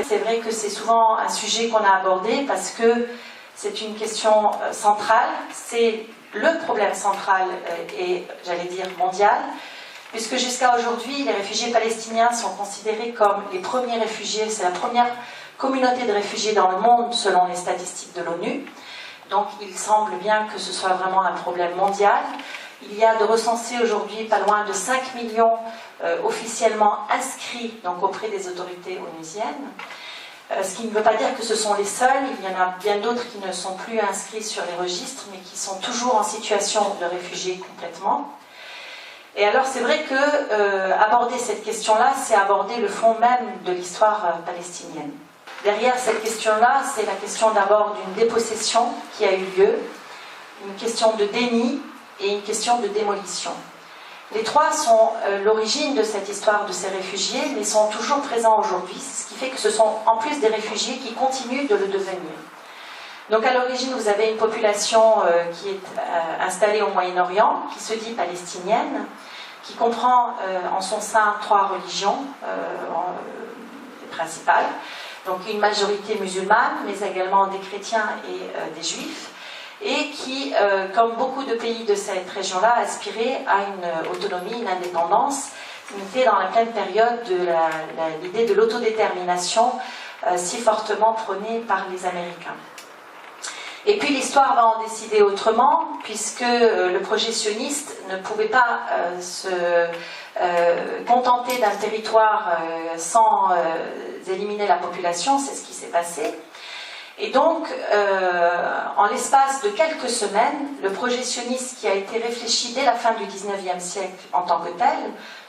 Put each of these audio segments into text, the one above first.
c'est vrai que c'est souvent un sujet qu'on a abordé parce que c'est une question centrale, c'est le problème central et, j'allais dire, mondial, puisque jusqu'à aujourd'hui, les réfugiés palestiniens sont considérés comme les premiers réfugiés, c'est la première communauté de réfugiés dans le monde selon les statistiques de l'ONU. Donc il semble bien que ce soit vraiment un problème mondial. Il y a de recensés aujourd'hui pas loin de 5 millions officiellement inscrits donc, auprès des autorités onusiennes. Ce qui ne veut pas dire que ce sont les seuls, il y en a bien d'autres qui ne sont plus inscrits sur les registres, mais qui sont toujours en situation de réfugiés complètement. Et alors c'est vrai que aborder cette question-là, c'est aborder le fond même de l'histoire palestinienne. Derrière cette question-là, c'est la question d'abord d'une dépossession qui a eu lieu, une question de déni et une question de démolition. Les trois sont l'origine de cette histoire de ces réfugiés, mais sont toujours présents aujourd'hui, ce qui fait que ce sont en plus des réfugiés qui continuent de le devenir. Donc à l'origine, vous avez une population qui est installée au Moyen-Orient, qui se dit palestinienne, qui comprend en son sein trois religions principales, donc une majorité musulmane, mais également des chrétiens et des juifs, et qui, comme beaucoup de pays de cette région-là, aspiraient à une autonomie, une indépendance. On était dans la pleine période de l'idée de l'autodétermination si fortement prônée par les Américains. Et puis l'histoire va en décider autrement, puisque le projet sioniste ne pouvait pas se contenter d'un territoire sans éliminer la population, c'est ce qui s'est passé. Et donc, en l'espace de quelques semaines, le projet sioniste qui a été réfléchi dès la fin du XIXe siècle en tant que tel,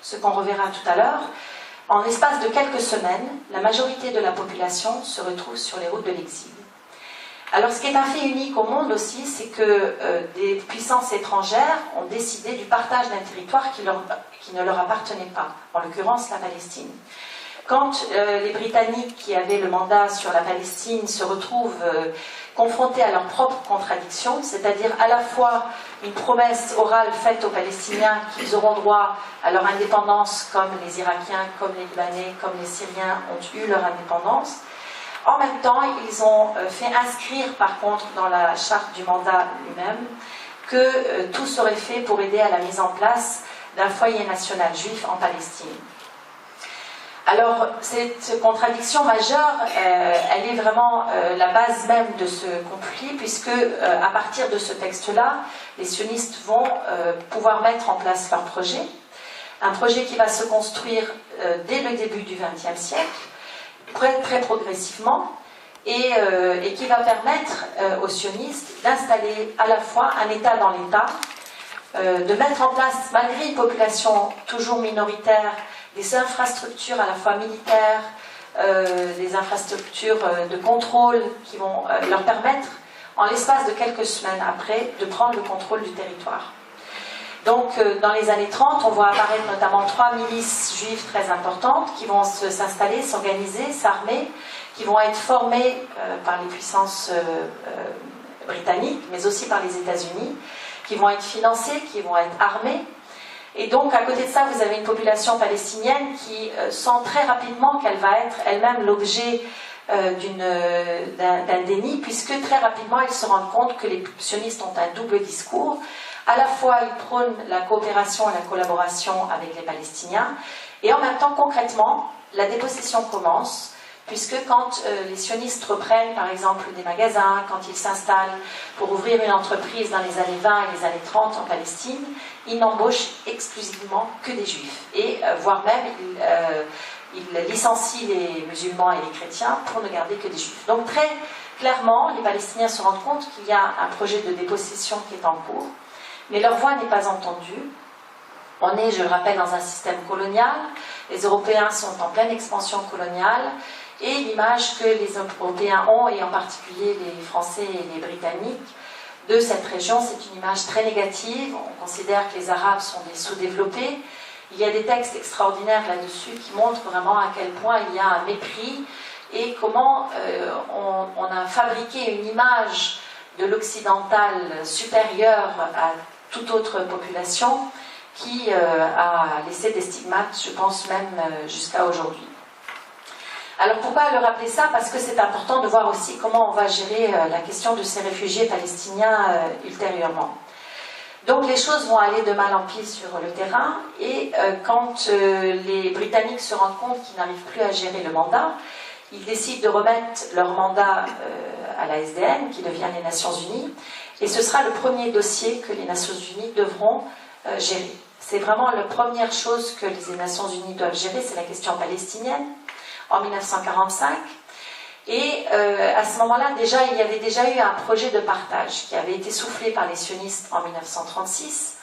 ce qu'on reverra tout à l'heure, en l'espace de quelques semaines, la majorité de la population se retrouve sur les routes de l'exil. Alors, ce qui est un fait unique au monde aussi, c'est que des puissances étrangères ont décidé du partage d'un territoire qui ne leur appartenait pas, en l'occurrence la Palestine. Quand les Britanniques qui avaient le mandat sur la Palestine se retrouvent confrontés à leurs propres contradictions, c'est-à-dire à la fois une promesse orale faite aux Palestiniens qu'ils auront droit à leur indépendance comme les Irakiens, comme les Libanais, comme les Syriens ont eu leur indépendance, en même temps ils ont fait inscrire par contre dans la charte du mandat lui-même que tout serait fait pour aider à la mise en place d'un foyer national juif en Palestine. Alors, cette contradiction majeure, elle est vraiment la base même de ce conflit, puisque à partir de ce texte-là, les sionistes vont pouvoir mettre en place leur projet, un projet qui va se construire dès le début du XXe siècle, très progressivement, et qui va permettre aux sionistes d'installer à la fois un État dans l'État, de mettre en place, malgré une population toujours minoritaire, des infrastructures à la fois militaires, des infrastructures de contrôle qui vont leur permettre, en l'espace de quelques semaines après, de prendre le contrôle du territoire. Donc, dans les années 30, on voit apparaître notamment 3 milices juives très importantes qui vont s'installer, s'organiser, s'armer, qui vont être formées par les puissances britanniques, mais aussi par les États-Unis, qui vont être financées, qui vont être armées. Et donc, à côté de ça, vous avez une population palestinienne qui sent très rapidement qu'elle va être elle-même l'objet d'un déni, puisque très rapidement, ils se rendent compte que les sionistes ont un double discours. À la fois, ils prônent la coopération et la collaboration avec les Palestiniens, et en même temps, concrètement, la dépossession commence, puisque quand les sionistes reprennent, par exemple, des magasins, quand ils s'installent pour ouvrir une entreprise dans les années 20 et les années 30 en Palestine, ils n'embauchent exclusivement que des juifs, et voire même ils licencient les musulmans et les chrétiens pour ne garder que des juifs. Donc très clairement, les Palestiniens se rendent compte qu'il y a un projet de dépossession qui est en cours, mais leur voix n'est pas entendue. On est, je le rappelle, dans un système colonial, les Européens sont en pleine expansion coloniale, et l'image que les Européens ont, et en particulier les Français et les Britanniques, de cette région, c'est une image très négative. On considère que les Arabes sont des sous-développés. Il y a des textes extraordinaires là-dessus qui montrent vraiment à quel point il y a un mépris et comment on a fabriqué une image de l'occidental supérieure à toute autre population qui a laissé des stigmates, je pense même jusqu'à aujourd'hui. Alors pourquoi le rappeler ça? Parce que c'est important de voir aussi comment on va gérer la question de ces réfugiés palestiniens ultérieurement. Donc les choses vont aller de mal en pis sur le terrain, et quand les Britanniques se rendent compte qu'ils n'arrivent plus à gérer le mandat, ils décident de remettre leur mandat à la SDN, qui devient les Nations Unies, et ce sera le premier dossier que les Nations Unies devront gérer. C'est vraiment la première chose que les Nations Unies doivent gérer, c'est la question palestinienne, en 1945. Et à ce moment-là, il y avait déjà eu un projet de partage qui avait été soufflé par les sionistes en 1936,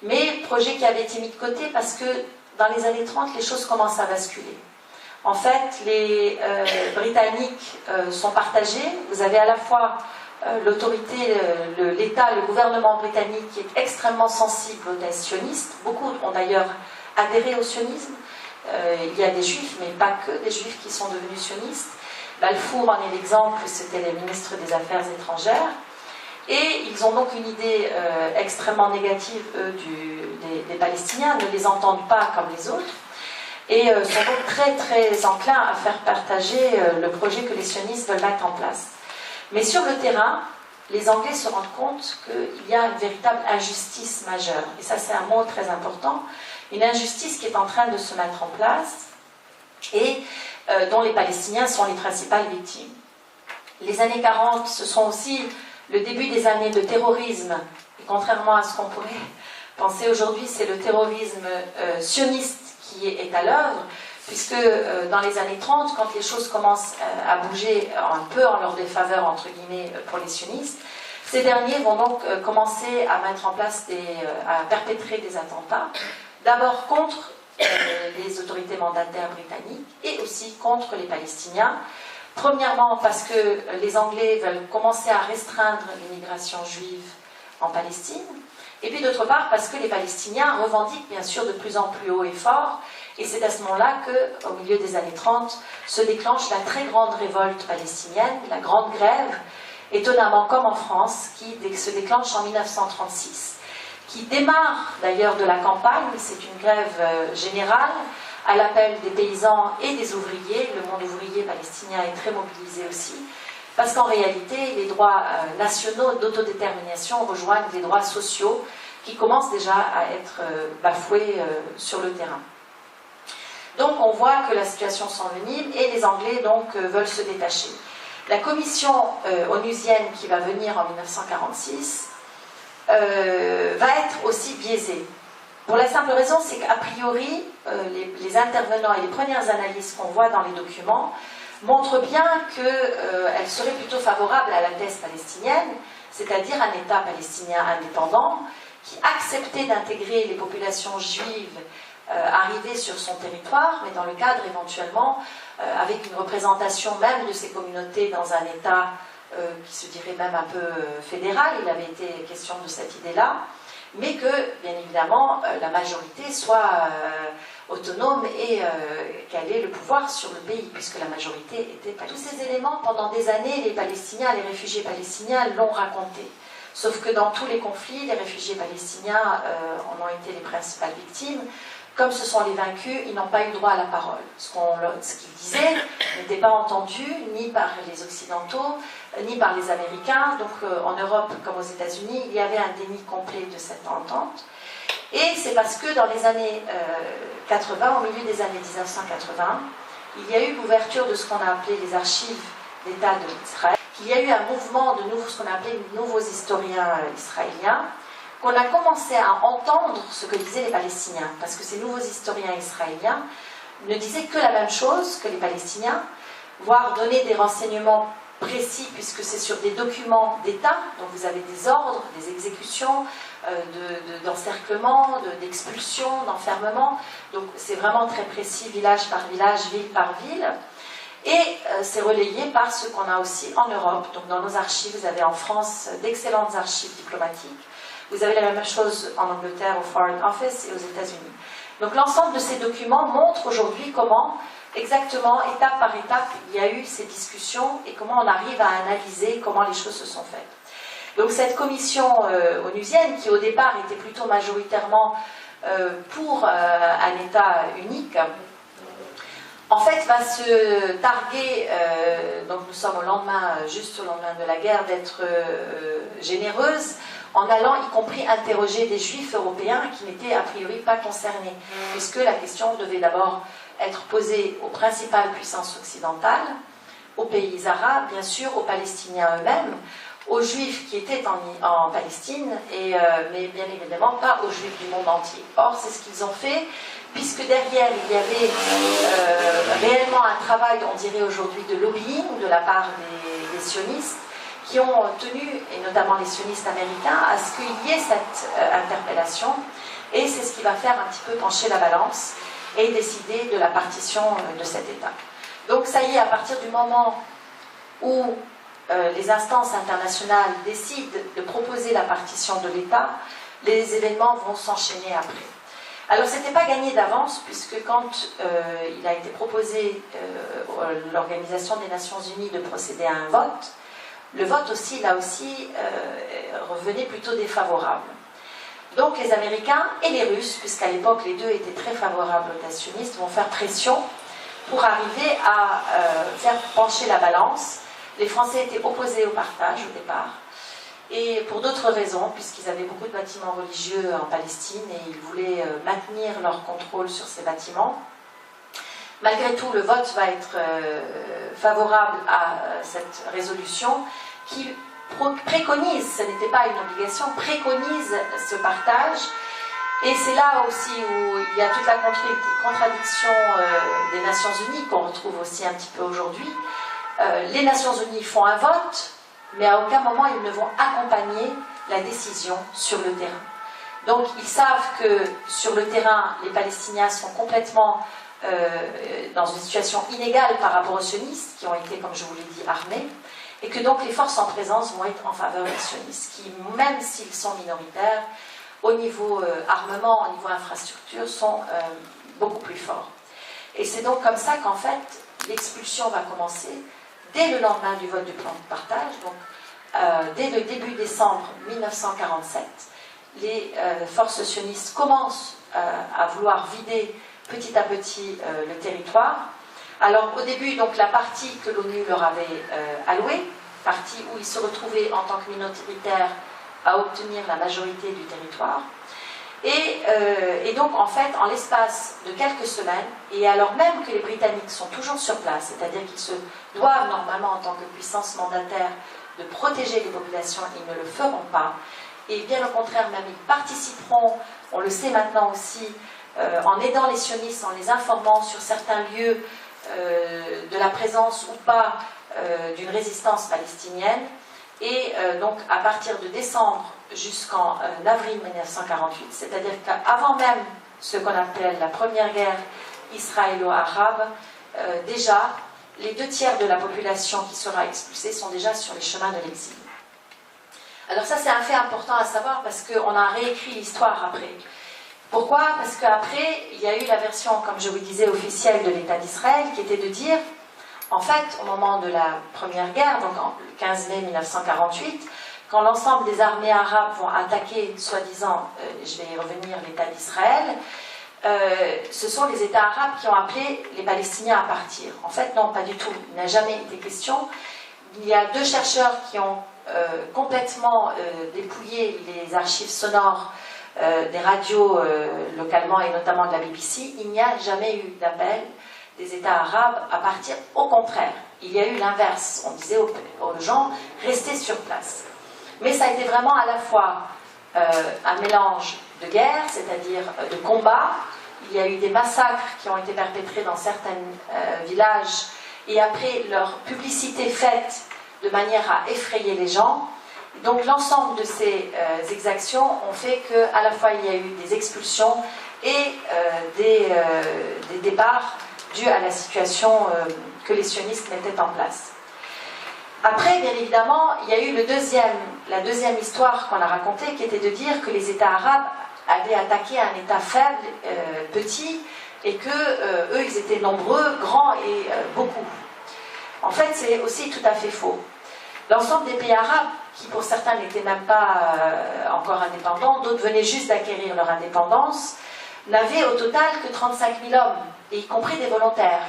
mais projet qui avait été mis de côté parce que dans les années 30, les choses commencent à basculer. En fait, les Britanniques sont partagés. Vous avez à la fois l'autorité, l'État, le gouvernement britannique qui est extrêmement sensible aux thèses sionistes. Beaucoup ont d'ailleurs adhéré au sionisme. Il y a des juifs, mais pas que des juifs qui sont devenus sionistes. Balfour en est l'exemple, c'était les ministres des Affaires étrangères. Et ils ont donc une idée extrêmement négative, eux, des Palestiniens, ne les entendent pas comme les autres, et sont donc très très enclins à faire partager le projet que les sionistes veulent mettre en place. Mais sur le terrain, les Anglais se rendent compte qu'il y a une véritable injustice majeure. Et ça, c'est un mot très important. Une injustice qui est en train de se mettre en place et dont les Palestiniens sont les principales victimes. Les années 40, ce sont aussi le début des années de terrorisme. Et contrairement à ce qu'on pourrait penser aujourd'hui, c'est le terrorisme sioniste qui est à l'œuvre, puisque dans les années 30, quand les choses commencent à bouger un peu en leur défaveur, entre guillemets, pour les sionistes, ces derniers vont donc commencer à mettre en place à perpétrer des attentats, d'abord contre les autorités mandataires britanniques et aussi contre les Palestiniens. Premièrement, parce que les Anglais veulent commencer à restreindre l'immigration juive en Palestine, et puis d'autre part parce que les Palestiniens revendiquent bien sûr de plus en plus haut et fort, et c'est à ce moment-là qu'au milieu des années 30 se déclenche la très grande révolte palestinienne, la grande grève, étonnamment comme en France, qui se déclenche en 1936, qui démarre d'ailleurs de la campagne. C'est une grève générale à l'appel des paysans et des ouvriers. Le monde ouvrier palestinien est très mobilisé aussi, parce qu'en réalité, les droits nationaux d'autodétermination rejoignent des droits sociaux qui commencent déjà à être bafoués sur le terrain. Donc on voit que la situation s'envenime et les Anglais donc veulent se détacher. La commission onusienne qui va venir en 1946 va être aussi biaisée. Pour la simple raison, c'est qu'a priori, les intervenants et les premières analyses qu'on voit dans les documents montrent bien qu'elle serait plutôt favorable à la thèse palestinienne, c'est-à-dire un État palestinien indépendant qui acceptait d'intégrer les populations juives arrivées sur son territoire, mais dans le cadre éventuellement avec une représentation même de ces communautés dans un État qui se dirait même un peu fédéral. Il avait été question de cette idée-là, mais que, bien évidemment, la majorité soit autonome et qu'elle ait le pouvoir sur le pays, puisque la majorité était pas. Tous ces éléments, pendant des années, les Palestiniens, les réfugiés palestiniens l'ont raconté. Sauf que dans tous les conflits, les réfugiés palestiniens en ont été les principales victimes. Comme ce sont les vaincus, ils n'ont pas eu droit à la parole. Ce qu'ils disaient n'était pas entendu ni par les Occidentaux, ni par les Américains. Donc en Europe comme aux États-Unis, il y avait un déni complet de cette entente. Et c'est parce que dans les années 80, au milieu des années 1980, il y a eu l'ouverture de ce qu'on a appelé les archives d'État d'Israël, qu'il y a eu un mouvement de ce qu'on a appelé de nouveaux historiens israéliens, qu'on a commencé à entendre ce que disaient les Palestiniens, parce que ces nouveaux historiens israéliens ne disaient que la même chose que les Palestiniens, voire donner des renseignements précis, puisque c'est sur des documents d'État, donc vous avez des ordres, des exécutions, d'encerclement, d'expulsion, d'enfermement, donc c'est vraiment très précis, village par village, ville par ville, et c'est relayé par ce qu'on a aussi en Europe. Donc dans nos archives, vous avez en France d'excellentes archives diplomatiques. Vous avez la même chose en Angleterre au Foreign Office et aux États-Unis. Donc l'ensemble de ces documents montre aujourd'hui comment, exactement, étape par étape, il y a eu ces discussions et comment on arrive à analyser comment les choses se sont faites. Donc cette commission onusienne, qui au départ était plutôt majoritairement pour un État unique, en fait, va se targuer, donc nous sommes au lendemain, juste au lendemain de la guerre, d'être généreuse, en allant y compris interroger des juifs européens qui n'étaient a priori pas concernés, puisque la question devait d'abord être posée aux principales puissances occidentales, aux pays arabes, bien sûr, aux Palestiniens eux-mêmes, aux Juifs qui étaient en Palestine, mais bien évidemment pas aux Juifs du monde entier. Or, c'est ce qu'ils ont fait, puisque derrière, il y avait réellement un travail, on dirait aujourd'hui, de lobbying de la part des sionistes, qui ont tenu, et notamment les sionistes américains, à ce qu'il y ait cette interpellation, et c'est ce qui va faire un petit peu pencher la balance et décider de la partition de cet État. Donc ça y est, à partir du moment où les instances internationales décident de proposer la partition de l'État, les événements vont s'enchaîner après. Alors ce n'était pas gagné d'avance, puisque quand il a été proposé à l'Organisation des Nations Unies de procéder à un vote, le vote aussi, là aussi, revenait plutôt défavorable. Donc les Américains et les Russes, puisqu'à l'époque les deux étaient très favorables aux nationalistes, vont faire pression pour arriver à faire pencher la balance. Les Français étaient opposés au partage au départ, et pour d'autres raisons, puisqu'ils avaient beaucoup de bâtiments religieux en Palestine et ils voulaient maintenir leur contrôle sur ces bâtiments. Malgré tout, le vote va être favorable à cette résolution qui préconise, ce n'était pas une obligation, préconise ce partage. Et c'est là aussi où il y a toute la contradiction des Nations Unies qu'on retrouve aussi un petit peu aujourd'hui. Les Nations Unies font un vote, mais à aucun moment ils ne vont accompagner la décision sur le terrain. Donc ils savent que sur le terrain, les Palestiniens sont complètement dans une situation inégale par rapport aux sionistes, qui ont été, comme je vous l'ai dit, armés, et que donc les forces en présence vont être en faveur des sionistes, qui, même s'ils sont minoritaires, au niveau armement, au niveau infrastructure, sont beaucoup plus forts. Et c'est donc comme ça qu'en fait, l'expulsion va commencer dès le lendemain du vote du plan de partage, donc dès le début décembre 1947, les forces sionistes commencent à vouloir vider petit à petit le territoire. Alors au début, donc, la partie que l'ONU leur avait allouée, partie où ils se retrouvaient en tant que minoritaires à obtenir la majorité du territoire. Et donc, en fait, en l'espace de quelques semaines, et alors même que les Britanniques sont toujours sur place, c'est-à-dire qu'ils se doivent normalement, en tant que puissance mandataire, de protéger les populations, ils ne le feront pas. Et bien au contraire, même ils participeront, on le sait maintenant aussi, en aidant les sionistes, en les informant sur certains lieux de la présence ou pas d'une résistance palestinienne. Et donc à partir de décembre jusqu'en avril 1948, c'est-à-dire qu'avant même ce qu'on appelle la première guerre israélo-arabe, déjà les 2/3 de la population qui sera expulsée sont déjà sur les chemins de l'exil. Alors ça c'est un fait important à savoir parce qu'on a réécrit l'histoire après. Pourquoi? Parce qu'après, il y a eu la version, comme je vous disais, officielle de l'État d'Israël, qui était de dire, en fait, au moment de la première guerre, donc le 15 mai 1948, quand l'ensemble des armées arabes vont attaquer, soi-disant, je vais y revenir, l'État d'Israël, ce sont les États arabes qui ont appelé les Palestiniens à partir. En fait, non, pas du tout. Il n'a jamais été question. Il y a 2 chercheurs qui ont complètement dépouillé les archives sonores des radios localement et notamment de la BBC. Il n'y a jamais eu d'appel des États arabes à partir. Au contraire, il y a eu l'inverse. On disait aux gens, restez sur place. Mais ça a été vraiment à la fois un mélange de guerre, c'est-à-dire de combat. Il y a eu des massacres qui ont été perpétrés dans certains villages, et après leur publicité faite de manière à effrayer les gens. Donc l'ensemble de ces exactions ont fait qu'à la fois il y a eu des expulsions et des départs dus à la situation que les sionistes mettaient en place. Après, bien évidemment, il y a eu la deuxième histoire qu'on a racontée, qui était de dire que les États arabes avaient attaqué un État faible, petit, et que eux, ils étaient nombreux, grands et beaucoup. En fait, c'est aussi tout à fait faux. L'ensemble des pays arabes, qui pour certains n'étaient même pas encore indépendants, d'autres venaient juste d'acquérir leur indépendance, n'avaient au total que 35 000 hommes, et y compris des volontaires.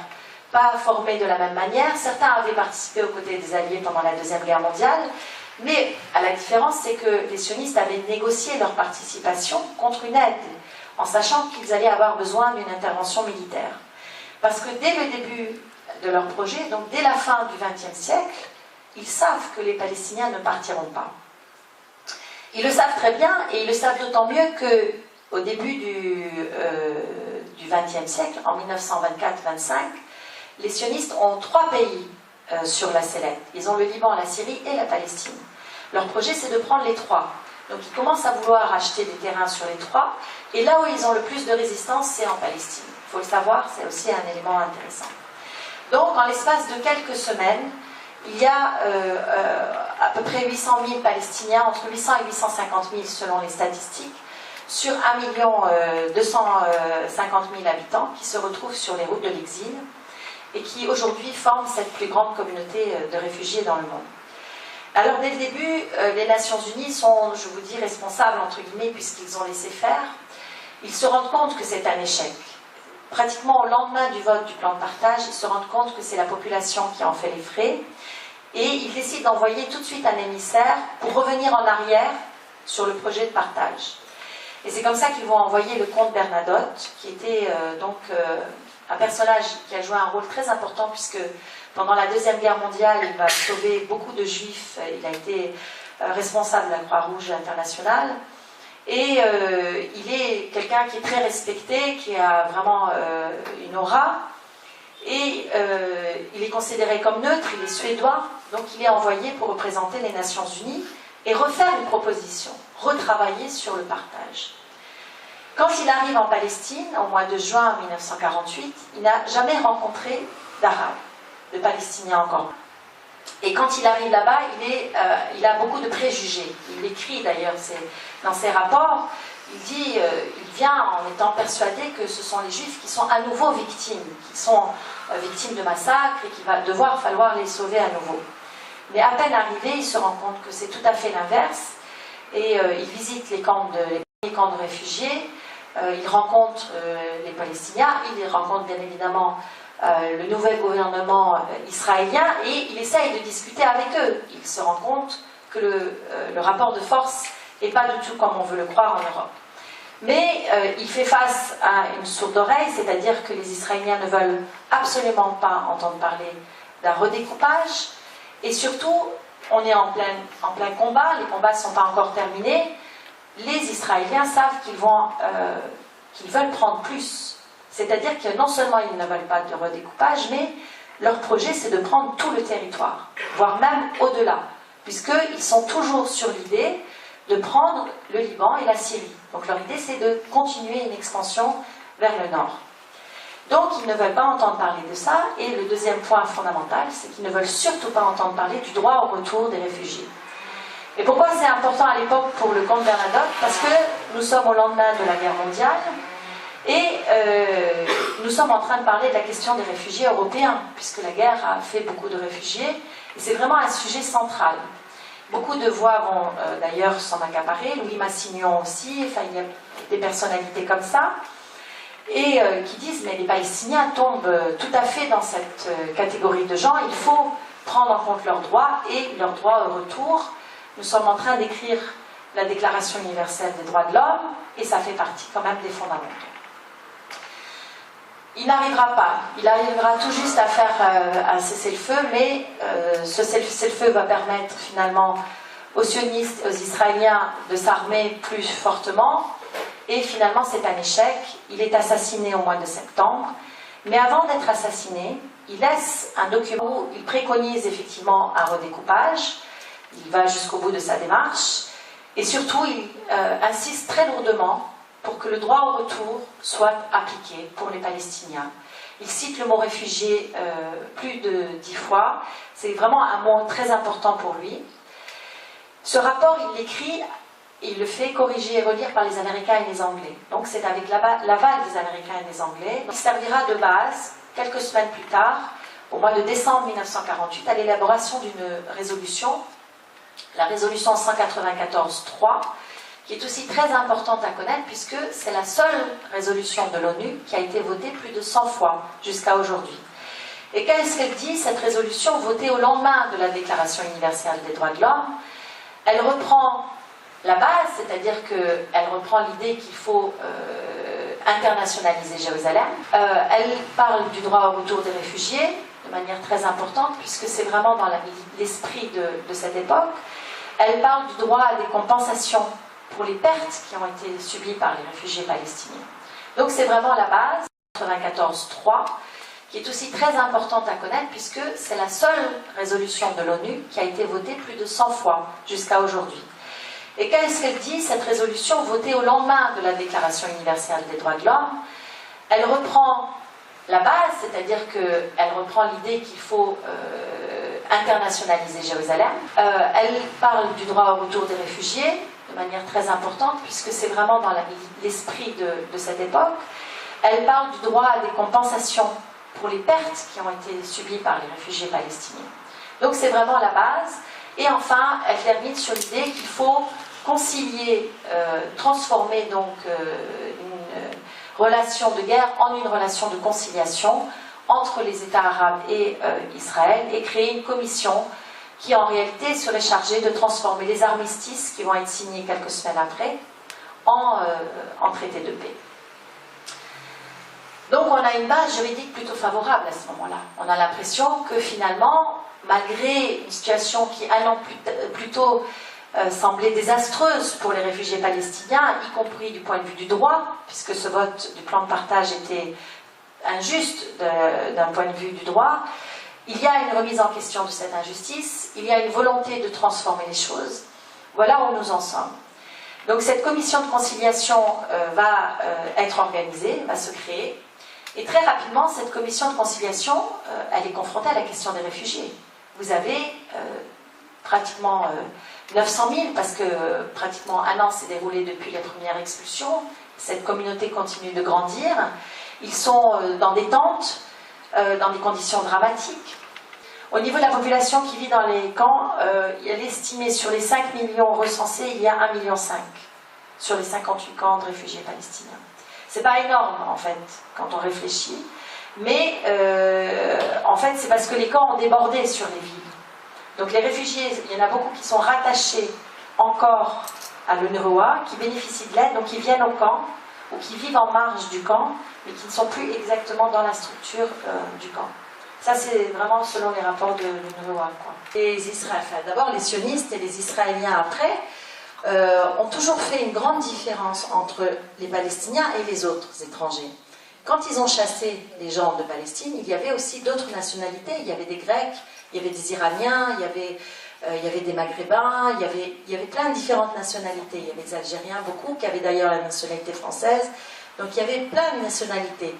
pas formés de la même manière. Certains avaient participé aux côtés des Alliés pendant la Deuxième Guerre mondiale, mais à la différence, c'est que les sionistes avaient négocié leur participation contre une aide, en sachant qu'ils allaient avoir besoin d'une intervention militaire. Parce que dès le début de leur projet, donc dès la fin du XXe siècle, ils savent que les Palestiniens ne partiront pas. Ils le savent très bien, et ils le savent d'autant mieux qu'au début du XXe siècle, en 1924-25, les sionistes ont 3 pays sur la sellette. Ils ont le Liban, la Syrie et la Palestine. Leur projet, c'est de prendre les 3. Donc ils commencent à vouloir acheter des terrains sur les 3, et là où ils ont le plus de résistance, c'est en Palestine. Il faut le savoir, c'est aussi un élément intéressant. Donc en l'espace de quelques semaines, il y a à peu près 800 000 Palestiniens, entre 800 et 850 000 selon les statistiques, sur 1 250 000 habitants qui se retrouvent sur les routes de l'exil et qui aujourd'hui forment cette plus grande communauté de réfugiés dans le monde. Alors dès le début, les Nations Unies sont, je vous dis, responsables entre guillemets puisqu'ils ont laissé faire. Ils se rendent compte que c'est un échec. Pratiquement au lendemain du vote du plan de partage, ils se rendent compte que c'est la population qui en fait les frais et ils décident d'envoyer tout de suite un émissaire pour revenir en arrière sur le projet de partage. Et c'est comme ça qu'ils vont envoyer le comte Bernadotte, qui était un personnage qui a joué un rôle très important puisque pendant la Deuxième Guerre mondiale, il va sauver beaucoup de juifs, il a été responsable de la Croix-Rouge internationale. Et il est quelqu'un qui est très respecté, qui a vraiment une aura. Et il est considéré comme neutre, il est suédois, donc il est envoyé pour représenter les Nations Unies et refaire une proposition, retravailler sur le partage. Quand il arrive en Palestine, au mois de juin 1948, il n'a jamais rencontré d'Arabes, de Palestiniens encore. Et quand il arrive là-bas, il a beaucoup de préjugés. Il l'écrit d'ailleurs dans ses rapports. Il dit, il vient en étant persuadé que ce sont les Juifs qui sont à nouveau victimes, qui sont victimes de massacres et qu'il va falloir les sauver à nouveau. Mais à peine arrivé, il se rend compte que c'est tout à fait l'inverse. Et il visite les premiers camps de réfugiés. Il rencontre les Palestiniens. Il rencontre bien évidemment le nouvel gouvernement israélien et il essaye de discuter avec eux. Il se rend compte que le rapport de force n'est pas du tout comme on veut le croire en Europe. Mais il fait face à une sourde oreille, c'est-à-dire que les Israéliens ne veulent absolument pas entendre parler d'un redécoupage et surtout, on est en plein combat, les combats ne sont pas encore terminés. Les Israéliens savent qu'ils veulent prendre plus. C'est-à-dire que non seulement ils ne veulent pas de redécoupage, mais leur projet c'est de prendre tout le territoire, voire même au-delà, puisqu'ils sont toujours sur l'idée de prendre le Liban et la Syrie. Donc leur idée c'est de continuer une expansion vers le nord. Donc ils ne veulent pas entendre parler de ça, et le deuxième point fondamental, c'est qu'ils ne veulent surtout pas entendre parler du droit au retour des réfugiés. Et pourquoi c'est important à l'époque pour le comte Bernadotte? Parce que nous sommes au lendemain de la guerre mondiale, et nous sommes en train de parler de la question des réfugiés européens, puisque la guerre a fait beaucoup de réfugiés, et c'est vraiment un sujet central. Beaucoup de voix vont d'ailleurs s'en accaparer, Louis Massignon aussi, enfin il y a des personnalités comme ça, et qui disent mais les Palestiniens tombent tout à fait dans cette catégorie de gens, il faut prendre en compte leurs droits et leurs droits au retour. Nous sommes en train d'écrire la Déclaration universelle des droits de l'homme, et ça fait partie quand même des fondamentaux. Il n'arrivera pas, il arrivera tout juste à faire un cessez-le-feu, mais ce cessez-le-feu va permettre finalement aux sionistes, aux Israéliens de s'armer plus fortement, et finalement c'est un échec. Il est assassiné au mois de septembre, mais avant d'être assassiné, il laisse un document où il préconise effectivement un redécoupage, il va jusqu'au bout de sa démarche, et surtout il insiste très lourdement pour que le droit au retour soit appliqué pour les Palestiniens. Il cite le mot réfugié plus de 10 fois, c'est vraiment un mot très important pour lui. Ce rapport, il l'écrit, il le fait corriger et relire par les Américains et les Anglais. Donc c'est avec l'aval des Américains et des Anglais. Il servira de base, quelques semaines plus tard, au mois de décembre 1948, à l'élaboration d'une résolution, la résolution 194-3, qui est aussi très importante à connaître puisque c'est la seule résolution de l'ONU qui a été votée plus de 100 fois jusqu'à aujourd'hui. Et qu'est-ce qu'elle dit, cette résolution votée au lendemain de la Déclaration universelle des droits de l'homme? Elle reprend la base, c'est-à-dire qu'elle reprend l'idée qu'il faut internationaliser Jérusalem. Elle parle du droit au retour des réfugiés, de manière très importante, puisque c'est vraiment dans l'esprit de cette époque. Elle parle du droit à des compensations pour les pertes qui ont été subies par les réfugiés palestiniens. Donc c'est vraiment la base, 94.3, qui est aussi très importante à connaître, puisque c'est la seule résolution de l'ONU qui a été votée plus de 100 fois jusqu'à aujourd'hui. Et qu'est-ce qu'elle dit, cette résolution votée au lendemain de la Déclaration universelle des droits de l'homme? Elle reprend la base, c'est-à-dire qu'elle reprend l'idée qu'il faut internationaliser Jérusalem. Elle parle du droit au retour des réfugiés, de manière très importante, puisque c'est vraiment dans l'esprit de cette époque. Elle parle du droit à des compensations pour les pertes qui ont été subies par les réfugiés palestiniens. Donc c'est vraiment la base. Et enfin, elle termine sur l'idée qu'il faut concilier, transformer donc une relation de guerre en une relation de conciliation entre les États arabes et Israël, et créer une commission qui en réalité serait chargée de transformer les armistices qui vont être signés quelques semaines après en traité de paix. Donc on a une base juridique plutôt favorable à ce moment-là. On a l'impression que finalement, malgré une situation qui un an plus tôt semblait désastreuse pour les réfugiés palestiniens, y compris du point de vue du droit, puisque ce vote du plan de partage était injuste d'un point de vue du droit, il y a une remise en question de cette injustice, il y a une volonté de transformer les choses. Voilà où nous en sommes. Donc cette commission de conciliation va être organisée, va se créer, et très rapidement, cette commission de conciliation, elle est confrontée à la question des réfugiés. Vous avez pratiquement 900 000, parce que pratiquement un an s'est déroulé depuis la première expulsion, cette communauté continue de grandir, ils sont dans des tentes, dans des conditions dramatiques. Au niveau de la population qui vit dans les camps, elle est estimée sur les 5 millions recensés, il y a 1,5 million sur les 58 camps de réfugiés palestiniens. C'est pas énorme en fait, quand on réfléchit, mais en fait c'est parce que les camps ont débordé sur les villes. Donc les réfugiés, il y en a beaucoup qui sont rattachés encore à l'UNRWA, qui bénéficient de l'aide, donc qui viennent au camp, ou qui vivent en marge du camp, mais qui ne sont plus exactement dans la structure du camp. Ça, c'est vraiment selon les rapports de l'UNRWA. D'abord, les sionistes et les Israéliens après ont toujours fait une grande différence entre les Palestiniens et les autres étrangers. Quand ils ont chassé les gens de Palestine, il y avait aussi d'autres nationalités. Il y avait des Grecs, il y avait des Iraniens, il y avait des Maghrébins, il y avait plein de différentes nationalités. Il y avait des Algériens, beaucoup, qui avaient d'ailleurs la nationalité française. Donc il y avait plein de nationalités.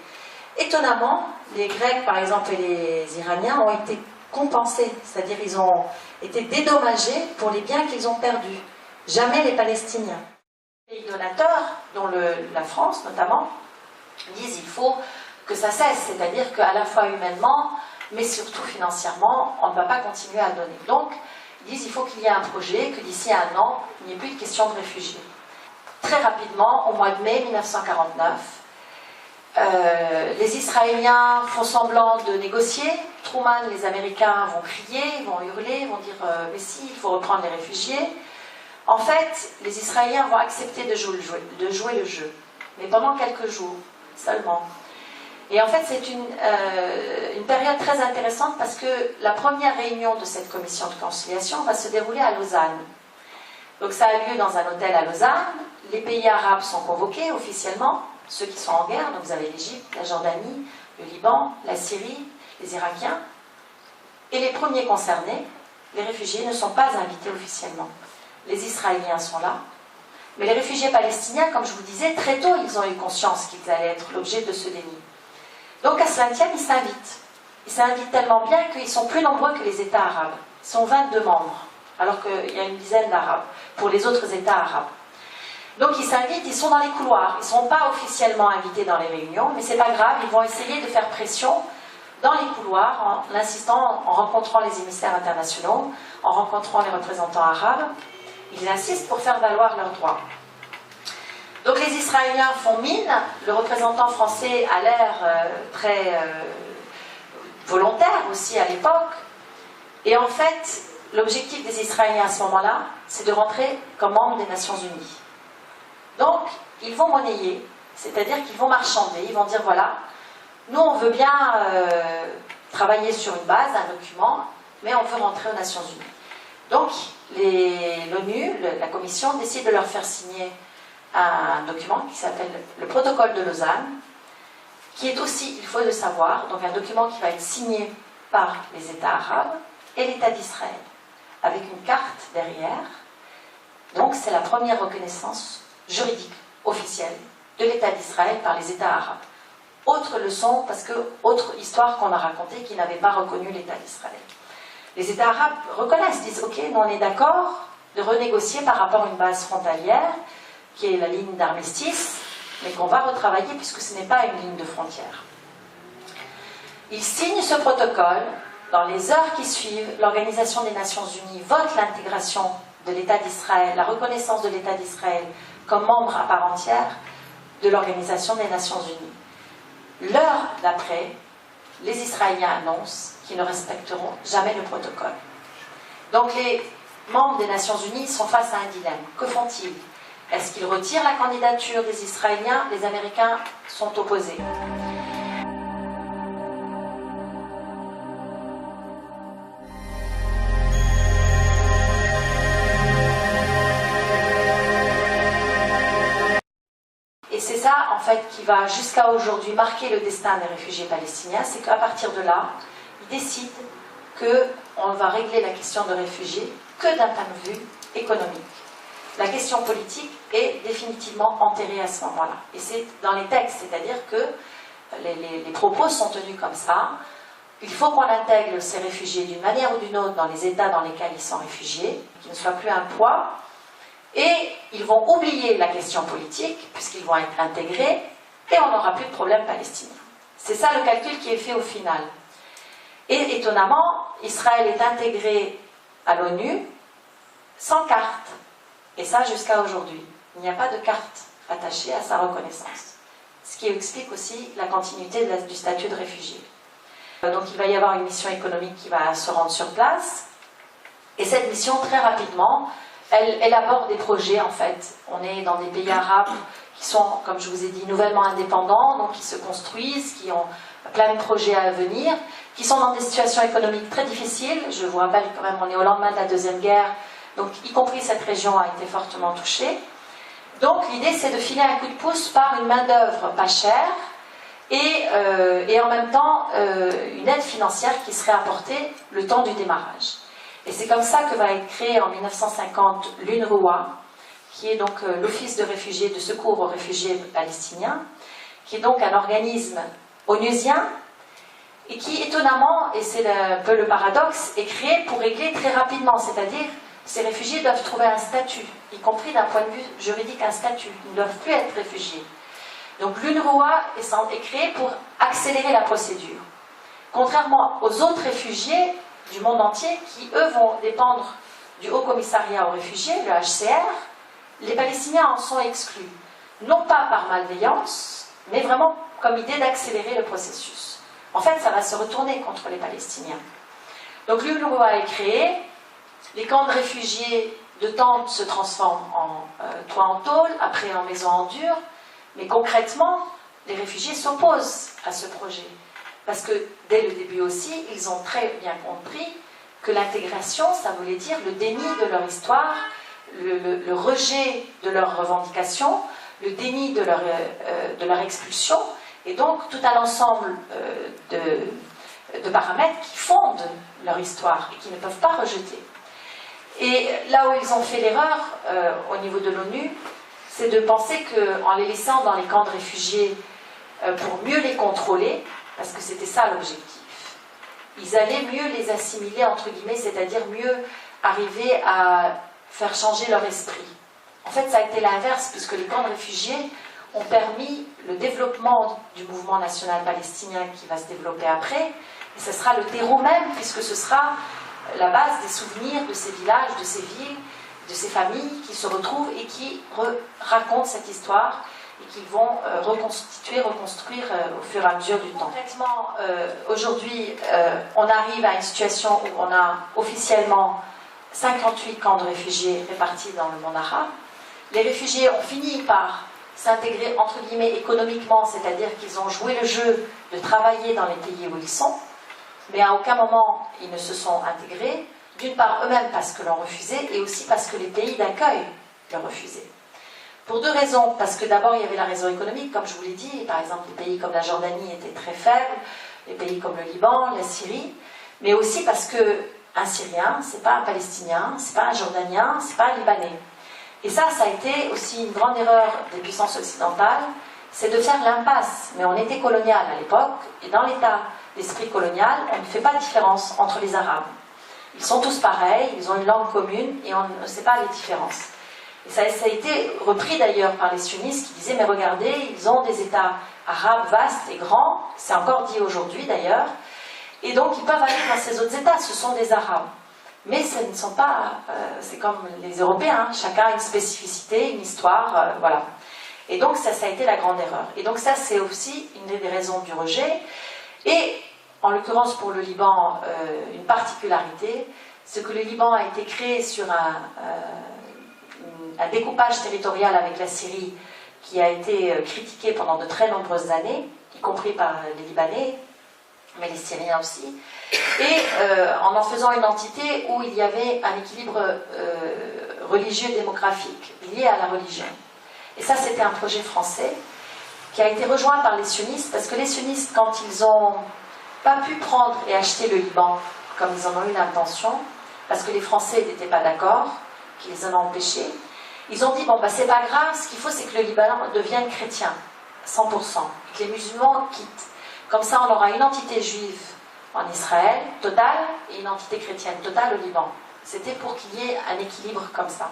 Étonnamment, les Grecs, par exemple, et les Iraniens ont été compensés, c'est-à-dire ils ont été dédommagés pour les biens qu'ils ont perdus. Jamais les Palestiniens. Les donateurs, dont la France notamment, disent qu'il faut que ça cesse, c'est-à-dire qu'à la fois humainement, mais surtout financièrement, on ne va pas continuer à donner. Donc, ils disent qu'il faut qu'il y ait un projet, que d'ici un an, il n'y ait plus de question de réfugiés. Très rapidement, au mois de mai 1949, les Israéliens font semblant de négocier. Truman, les Américains vont crier, vont hurler, vont dire « mais si, il faut reprendre les réfugiés ». En fait, les Israéliens vont accepter de jouer le jeu, mais pendant quelques jours seulement. Et en fait, c'est une période très intéressante parce que la première réunion de cette commission de conciliation va se dérouler à Lausanne. Donc ça a lieu dans un hôtel à Lausanne. Les pays arabes sont convoqués officiellement, ceux qui sont en guerre. Donc vous avez l'Égypte, la Jordanie, le Liban, la Syrie, les Irakiens. Et les premiers concernés, les réfugiés, ne sont pas invités officiellement. Les Israéliens sont là. Mais les réfugiés palestiniens, comme je vous disais, très tôt, ils ont eu conscience qu'ils allaient être l'objet de ce déni. Donc à cela tienne, ils s'invitent. Ils s'invitent tellement bien qu'ils sont plus nombreux que les États arabes. Ils sont 22 membres, alors qu'il y a une dizaine d'Arabes, pour les autres États arabes. Donc ils s'invitent, ils sont dans les couloirs. Ils ne sont pas officiellement invités dans les réunions, mais c'est pas grave, ils vont essayer de faire pression dans les couloirs, en insistant, en rencontrant les émissaires internationaux, en rencontrant les représentants arabes. Ils insistent pour faire valoir leurs droits. Donc les Israéliens font mine, le représentant français a l'air très volontaire aussi à l'époque. Et en fait, l'objectif des Israéliens à ce moment-là, c'est de rentrer comme membre des Nations Unies. Donc, ils vont monnayer, c'est-à-dire qu'ils vont marchander, ils vont dire voilà, nous on veut bien travailler sur une base, un document, mais on veut rentrer aux Nations Unies. Donc, l'ONU, la Commission, décide de leur faire signer un document qui s'appelle le protocole de Lausanne, qui est aussi, il faut le savoir, donc un document qui va être signé par les États arabes et l'État d'Israël, avec une carte derrière. Donc c'est la première reconnaissance juridique officielle de l'État d'Israël par les États arabes. Autre leçon, parce que autre histoire qu'on a racontée qui n'avait pas reconnu l'État d'Israël. Les États arabes reconnaissent, disent ok, nous on est d'accord de renégocier par rapport à une base frontalière qui est la ligne d'armistice, mais qu'on va retravailler puisque ce n'est pas une ligne de frontière. Ils signent ce protocole. Dans les heures qui suivent, l'Organisation des Nations Unies vote l'intégration de l'État d'Israël, la reconnaissance de l'État d'Israël comme membre à part entière de l'Organisation des Nations Unies. L'heure d'après, les Israéliens annoncent qu'ils ne respecteront jamais le protocole. Donc les membres des Nations Unies sont face à un dilemme. Que font-ils? Est-ce qu'ils retirent la candidature des Israéliens? Les Américains sont opposés. Et c'est ça, en fait, qui va jusqu'à aujourd'hui marquer le destin des réfugiés palestiniens, c'est qu'à partir de là, ils décident qu'on va régler la question de réfugiés que d'un point de vue économique. La question politique est définitivement enterrée à ce moment-là. Et c'est dans les textes, c'est-à-dire que les propos sont tenus comme ça. Il faut qu'on intègre ces réfugiés d'une manière ou d'une autre dans les États dans lesquels ils sont réfugiés, qu'ils ne soient plus un poids. Et ils vont oublier la question politique, puisqu'ils vont être intégrés, et on n'aura plus de problème palestinien. C'est ça le calcul qui est fait au final. Et étonnamment, Israël est intégré à l'ONU sans carte. Et ça jusqu'à aujourd'hui. Il n'y a pas de carte attachée à sa reconnaissance. Ce qui explique aussi la continuité du statut de réfugié. Donc il va y avoir une mission économique qui va se rendre sur place. Et cette mission, très rapidement, elle aborde des projets en fait. On est dans des pays arabes qui sont, comme je vous ai dit, nouvellement indépendants, donc qui se construisent, qui ont plein de projets à venir, qui sont dans des situations économiques très difficiles. Je vous rappelle quand même, on est au lendemain de la Deuxième Guerre, donc y compris cette région a été fortement touchée. Donc l'idée c'est de filer un coup de pouce par une main-d'œuvre pas chère et en même temps une aide financière qui serait apportée le temps du démarrage. Et c'est comme ça que va être créé en 1950 l'UNRWA, qui est donc l'Office de réfugiés, de secours aux réfugiés palestiniens, qui est donc un organisme onusien et qui étonnamment, et c'est un peu le paradoxe, est créé pour régler très rapidement, c'est-à-dire ces réfugiés doivent trouver un statut, y compris d'un point de vue juridique un statut, ils ne doivent plus être réfugiés. Donc l'UNRWA est créé pour accélérer la procédure. Contrairement aux autres réfugiés du monde entier qui, eux, vont dépendre du Haut Commissariat aux réfugiés, le HCR, les Palestiniens en sont exclus. Non pas par malveillance, mais vraiment comme idée d'accélérer le processus. En fait, ça va se retourner contre les Palestiniens. Donc l'UNRWA est créé, les camps de réfugiés de tentes se transforment en toit en tôle, après en maison en dur, mais concrètement, les réfugiés s'opposent à ce projet. Parce que dès le début aussi, ils ont très bien compris que l'intégration, ça voulait dire le déni de leur histoire, le rejet de leurs revendications, le déni de leur expulsion, et donc tout un ensemble de paramètres qui fondent leur histoire et qui ne peuvent pas rejeter. Et là où ils ont fait l'erreur au niveau de l'ONU, c'est de penser qu'en les laissant dans les camps de réfugiés pour mieux les contrôler, parce que c'était ça l'objectif, ils allaient mieux les assimiler, entre guillemets, c'est-à-dire mieux arriver à faire changer leur esprit. En fait, ça a été l'inverse, puisque les camps de réfugiés ont permis le développement du mouvement national palestinien qui va se développer après, et ce sera le terreau même, puisque ce sera la base des souvenirs de ces villages, de ces villes, de ces familles qui se retrouvent et qui racontent cette histoire et qu'ils vont reconstruire au fur et à mesure du temps. Concrètement, aujourd'hui, on arrive à une situation où on a officiellement 58 camps de réfugiés répartis dans le monde arabe. Les réfugiés ont fini par s'intégrer entre guillemets économiquement, c'est-à-dire qu'ils ont joué le jeu de travailler dans les pays où ils sont, mais à aucun moment ils ne se sont intégrés, d'une part eux-mêmes parce que l'on refusait, et aussi parce que les pays d'accueil le refusaient. Pour deux raisons, parce que d'abord il y avait la raison économique, comme je vous l'ai dit, par exemple les pays comme la Jordanie étaient très faibles, les pays comme le Liban, la Syrie, mais aussi parce qu'un Syrien, c'est pas un Palestinien, c'est pas un Jordanien, c'est pas un Libanais. Et ça a été aussi une grande erreur des puissances occidentales, c'est de faire l'impasse. Mais on était colonial à l'époque, et dans l'état d'esprit colonial, on ne fait pas de différence entre les Arabes. Ils sont tous pareils, ils ont une langue commune, et on ne sait pas les différences. Et ça a été repris d'ailleurs par les sionistes qui disaient, mais regardez, ils ont des états arabes vastes et grands, c'est encore dit aujourd'hui d'ailleurs, et donc ils peuvent aller dans ces autres états, ce sont des Arabes. Mais ce ne sont pas, c'est comme les Européens, hein, chacun a une spécificité, une histoire, voilà. Et donc ça a été la grande erreur. Et donc ça c'est aussi une des raisons du rejet. Et en l'occurrence pour le Liban, une particularité, c'est que le Liban a été créé sur un découpage territorial avec la Syrie qui a été critiqué pendant de très nombreuses années, y compris par les Libanais, mais les Syriens aussi, et en faisant une entité où il y avait un équilibre religieux démographique lié à la religion. Et ça, c'était un projet français qui a été rejoint par les sionistes, parce que les sionistes, quand ils n'ont pas pu prendre et acheter le Liban, comme ils en ont eu l'intention, parce que les Français n'étaient pas d'accord, qui les en ont empêchés, ils ont dit, bon, bah, c'est pas grave, ce qu'il faut, c'est que le Liban devienne chrétien, 100%, et que les musulmans quittent. Comme ça, on aura une entité juive en Israël, totale, et une entité chrétienne totale au Liban. C'était pour qu'il y ait un équilibre comme ça.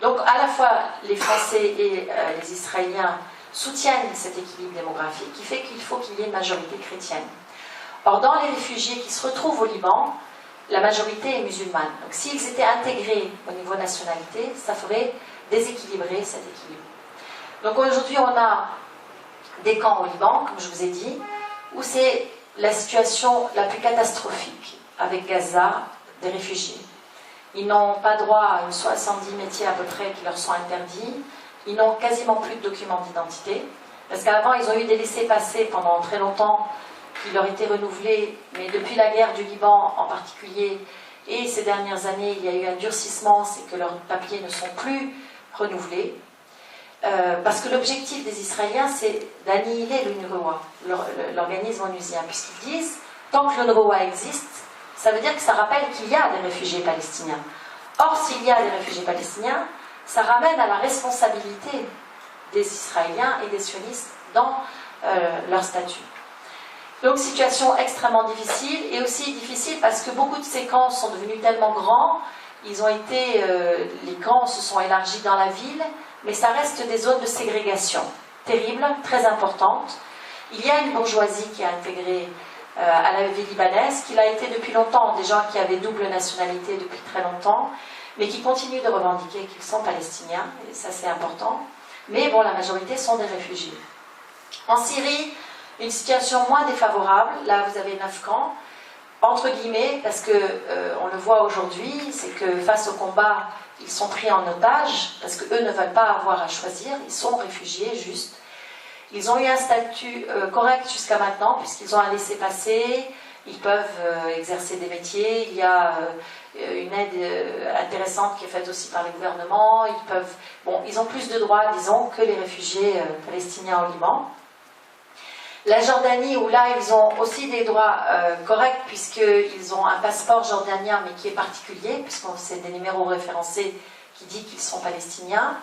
Donc, à la fois, les Français et les Israéliens soutiennent cet équilibre démographique qui fait qu'il faut qu'il y ait une majorité chrétienne. Or, dans les réfugiés qui se retrouvent au Liban, la majorité est musulmane. Donc, s'ils étaient intégrés au niveau nationalité, ça ferait déséquilibrer cet équilibre. Donc, aujourd'hui, on a des camps au Liban, comme je vous ai dit, où c'est la situation la plus catastrophique avec Gaza, des réfugiés. Ils n'ont pas droit à une 70 métiers à peu près qui leur sont interdits. Ils n'ont quasiment plus de documents d'identité. Parce qu'avant, ils ont eu des laissez-passer pendant très longtemps qui leur étaient renouvelés. Mais depuis la guerre du Liban en particulier, et ces dernières années, il y a eu un durcissement, c'est que leurs papiers ne sont plus renouvelés. Parce que l'objectif des Israéliens, c'est d'annihiler l'UNRWA, l'organisme onusien, puisqu'ils disent, tant que l'UNRWA existe, ça veut dire que ça rappelle qu'il y a des réfugiés palestiniens. Or, s'il y a des réfugiés palestiniens, ça ramène à la responsabilité des Israéliens et des sionistes dans leur statut. Donc, situation extrêmement difficile, et aussi difficile parce que beaucoup de ces camps sont devenus tellement grands, ils ont été, les camps se sont élargis dans la ville, mais ça reste des zones de ségrégation terribles, très importantes. Il y a une bourgeoisie qui a intégré à la vie libanaise, qui l'a été depuis longtemps, des gens qui avaient double nationalité depuis très longtemps, mais qui continuent de revendiquer qu'ils sont palestiniens, et ça c'est important. Mais bon, la majorité sont des réfugiés. En Syrie, une situation moins défavorable, là vous avez 9 camps, entre guillemets, parce que on le voit aujourd'hui, c'est que face au combat, ils sont pris en otage, parce qu'eux ne veulent pas avoir à choisir, ils sont réfugiés juste. Ils ont eu un statut correct jusqu'à maintenant, puisqu'ils ont un laissez-passer, ils peuvent exercer des métiers, il y a une aide intéressante qui est faite aussi par le gouvernement, ils ont plus de droits, disons, que les réfugiés palestiniens au Liban. La Jordanie, où là, ils ont aussi des droits corrects, puisqu'ils ont un passeport jordanien, mais qui est particulier, puisque c'est des numéros référencés qui disent qu'ils sont palestiniens.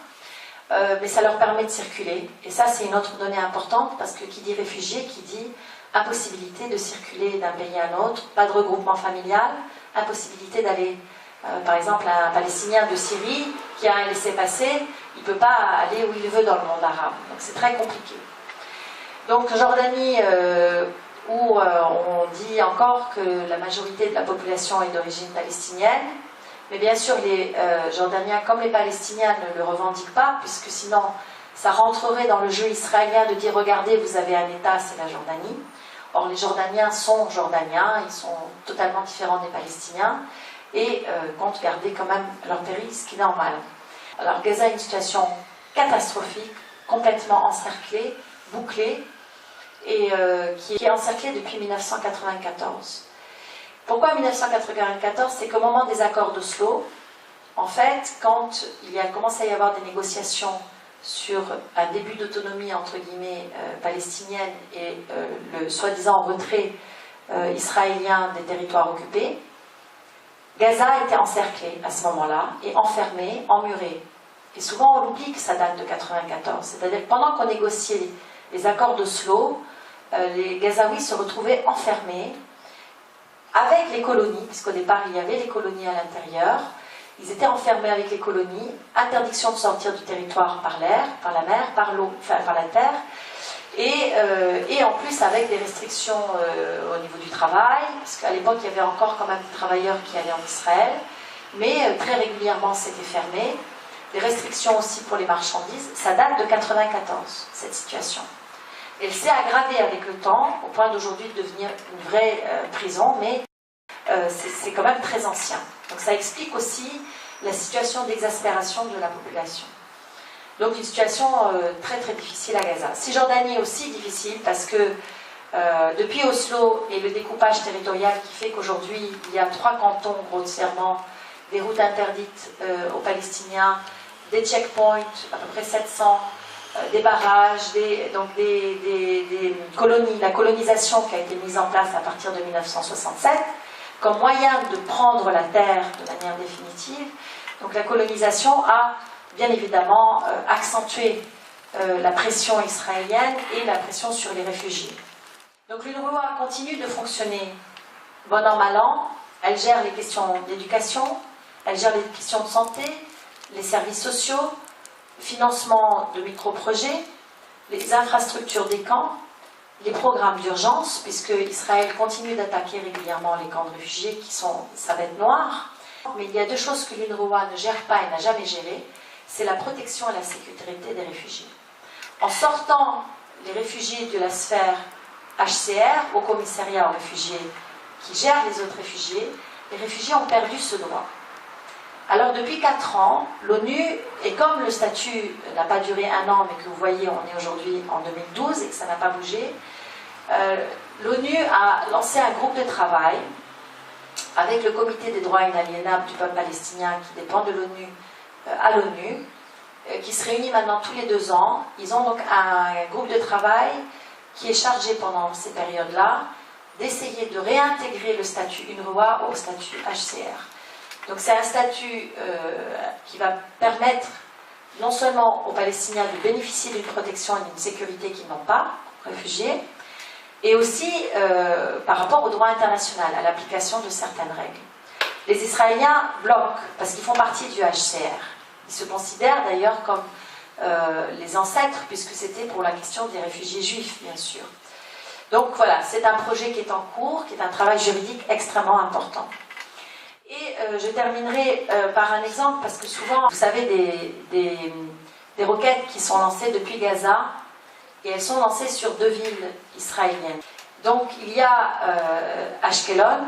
Mais ça leur permet de circuler. Et ça, c'est une autre donnée importante, parce que qui dit réfugié, qui dit impossibilité de circuler d'un pays à un autre, pas de regroupement familial, impossibilité d'aller, par exemple, un Palestinien de Syrie qui a un laissez-passer, il ne peut pas aller où il veut dans le monde arabe. Donc c'est très compliqué. Donc Jordanie, où on dit encore que la majorité de la population est d'origine palestinienne, mais bien sûr les Jordaniens comme les Palestiniens ne le revendiquent pas, puisque sinon ça rentrerait dans le jeu israélien de dire regardez, vous avez un État, c'est la Jordanie. Or, les Jordaniens sont Jordaniens, ils sont totalement différents des Palestiniens et comptent garder quand même leur pays, ce qui est normal. Alors, Gaza a une situation catastrophique, complètement encerclée, bouclée, et qui est encerclée depuis 1994. Pourquoi 1994? C'est qu'au moment des accords d'Oslo, en fait, quand il a commencé à y avoir des négociations sur un début d'autonomie, entre guillemets, palestinienne et le soi-disant retrait israélien des territoires occupés, Gaza était encerclée à ce moment-là et enfermée, emmurée. Et souvent on oublie que ça date de 1994, c'est-à-dire que pendant qu'on négociait les accords d'Oslo, les Gazaouis se retrouvaient enfermés avec les colonies, puisqu'au départ il y avait les colonies à l'intérieur. Ils étaient enfermés avec les colonies, interdiction de sortir du territoire par l'air, par la mer, par l'eau, enfin par la terre, et en plus avec des restrictions au niveau du travail, parce qu'à l'époque il y avait encore quand même des travailleurs qui allaient en Israël, mais très régulièrement c'était fermé. Des restrictions aussi pour les marchandises, ça date de 1994, cette situation. Elle s'est aggravée avec le temps, au point d'aujourd'hui de devenir une vraie prison, mais c'est quand même très ancien. Donc ça explique aussi la situation d'exaspération de la population. Donc une situation très très difficile à Gaza. Cisjordanie est aussi difficile parce que depuis Oslo et le découpage territorial qui fait qu'aujourd'hui il y a 3 cantons grossièrement, des routes interdites aux Palestiniens, des checkpoints, à peu près 700, des barrages, des colonies, la colonisation qui a été mise en place à partir de 1967 comme moyen de prendre la terre de manière définitive. Donc la colonisation a bien évidemment accentué la pression israélienne et la pression sur les réfugiés. Donc l'UNRWA continue de fonctionner bon an mal an. Elle gère les questions d'éducation, elle gère les questions de santé, les services sociaux, le financement de micro-projets, les infrastructures des camps, les programmes d'urgence, puisque Israël continue d'attaquer régulièrement les camps de réfugiés qui sont sa bête noire. Mais il y a 2 choses que l'UNRWA ne gère pas et n'a jamais gérées, c'est la protection et la sécurité des réfugiés. En sortant les réfugiés de la sphère HCR au commissariat aux réfugiés qui gère les autres réfugiés, les réfugiés ont perdu ce droit. Alors depuis 4 ans, l'ONU, et comme le statut n'a pas duré 1 an, mais que vous voyez, on est aujourd'hui en 2012 et que ça n'a pas bougé, l'ONU a lancé un groupe de travail avec le comité des droits inaliénables du peuple palestinien qui dépend de l'ONU à l'ONU, qui se réunit maintenant tous les 2 ans. Ils ont donc un groupe de travail qui est chargé pendant ces périodes-là d'essayer de réintégrer le statut UNRWA au statut HCR. Donc c'est un statut qui va permettre non seulement aux Palestiniens de bénéficier d'une protection et d'une sécurité qu'ils n'ont pas, réfugiés, et aussi par rapport au droit international, à l'application de certaines règles. Les Israéliens bloquent, parce qu'ils font partie du HCR. Ils se considèrent d'ailleurs comme les ancêtres, puisque c'était pour la question des réfugiés juifs, bien sûr. Donc voilà, c'est un projet qui est en cours, qui est un travail juridique extrêmement important. Et je terminerai par un exemple, parce que souvent, vous savez, des roquettes qui sont lancées depuis Gaza, et elles sont lancées sur 2 villes israéliennes. Donc il y a Ashkelon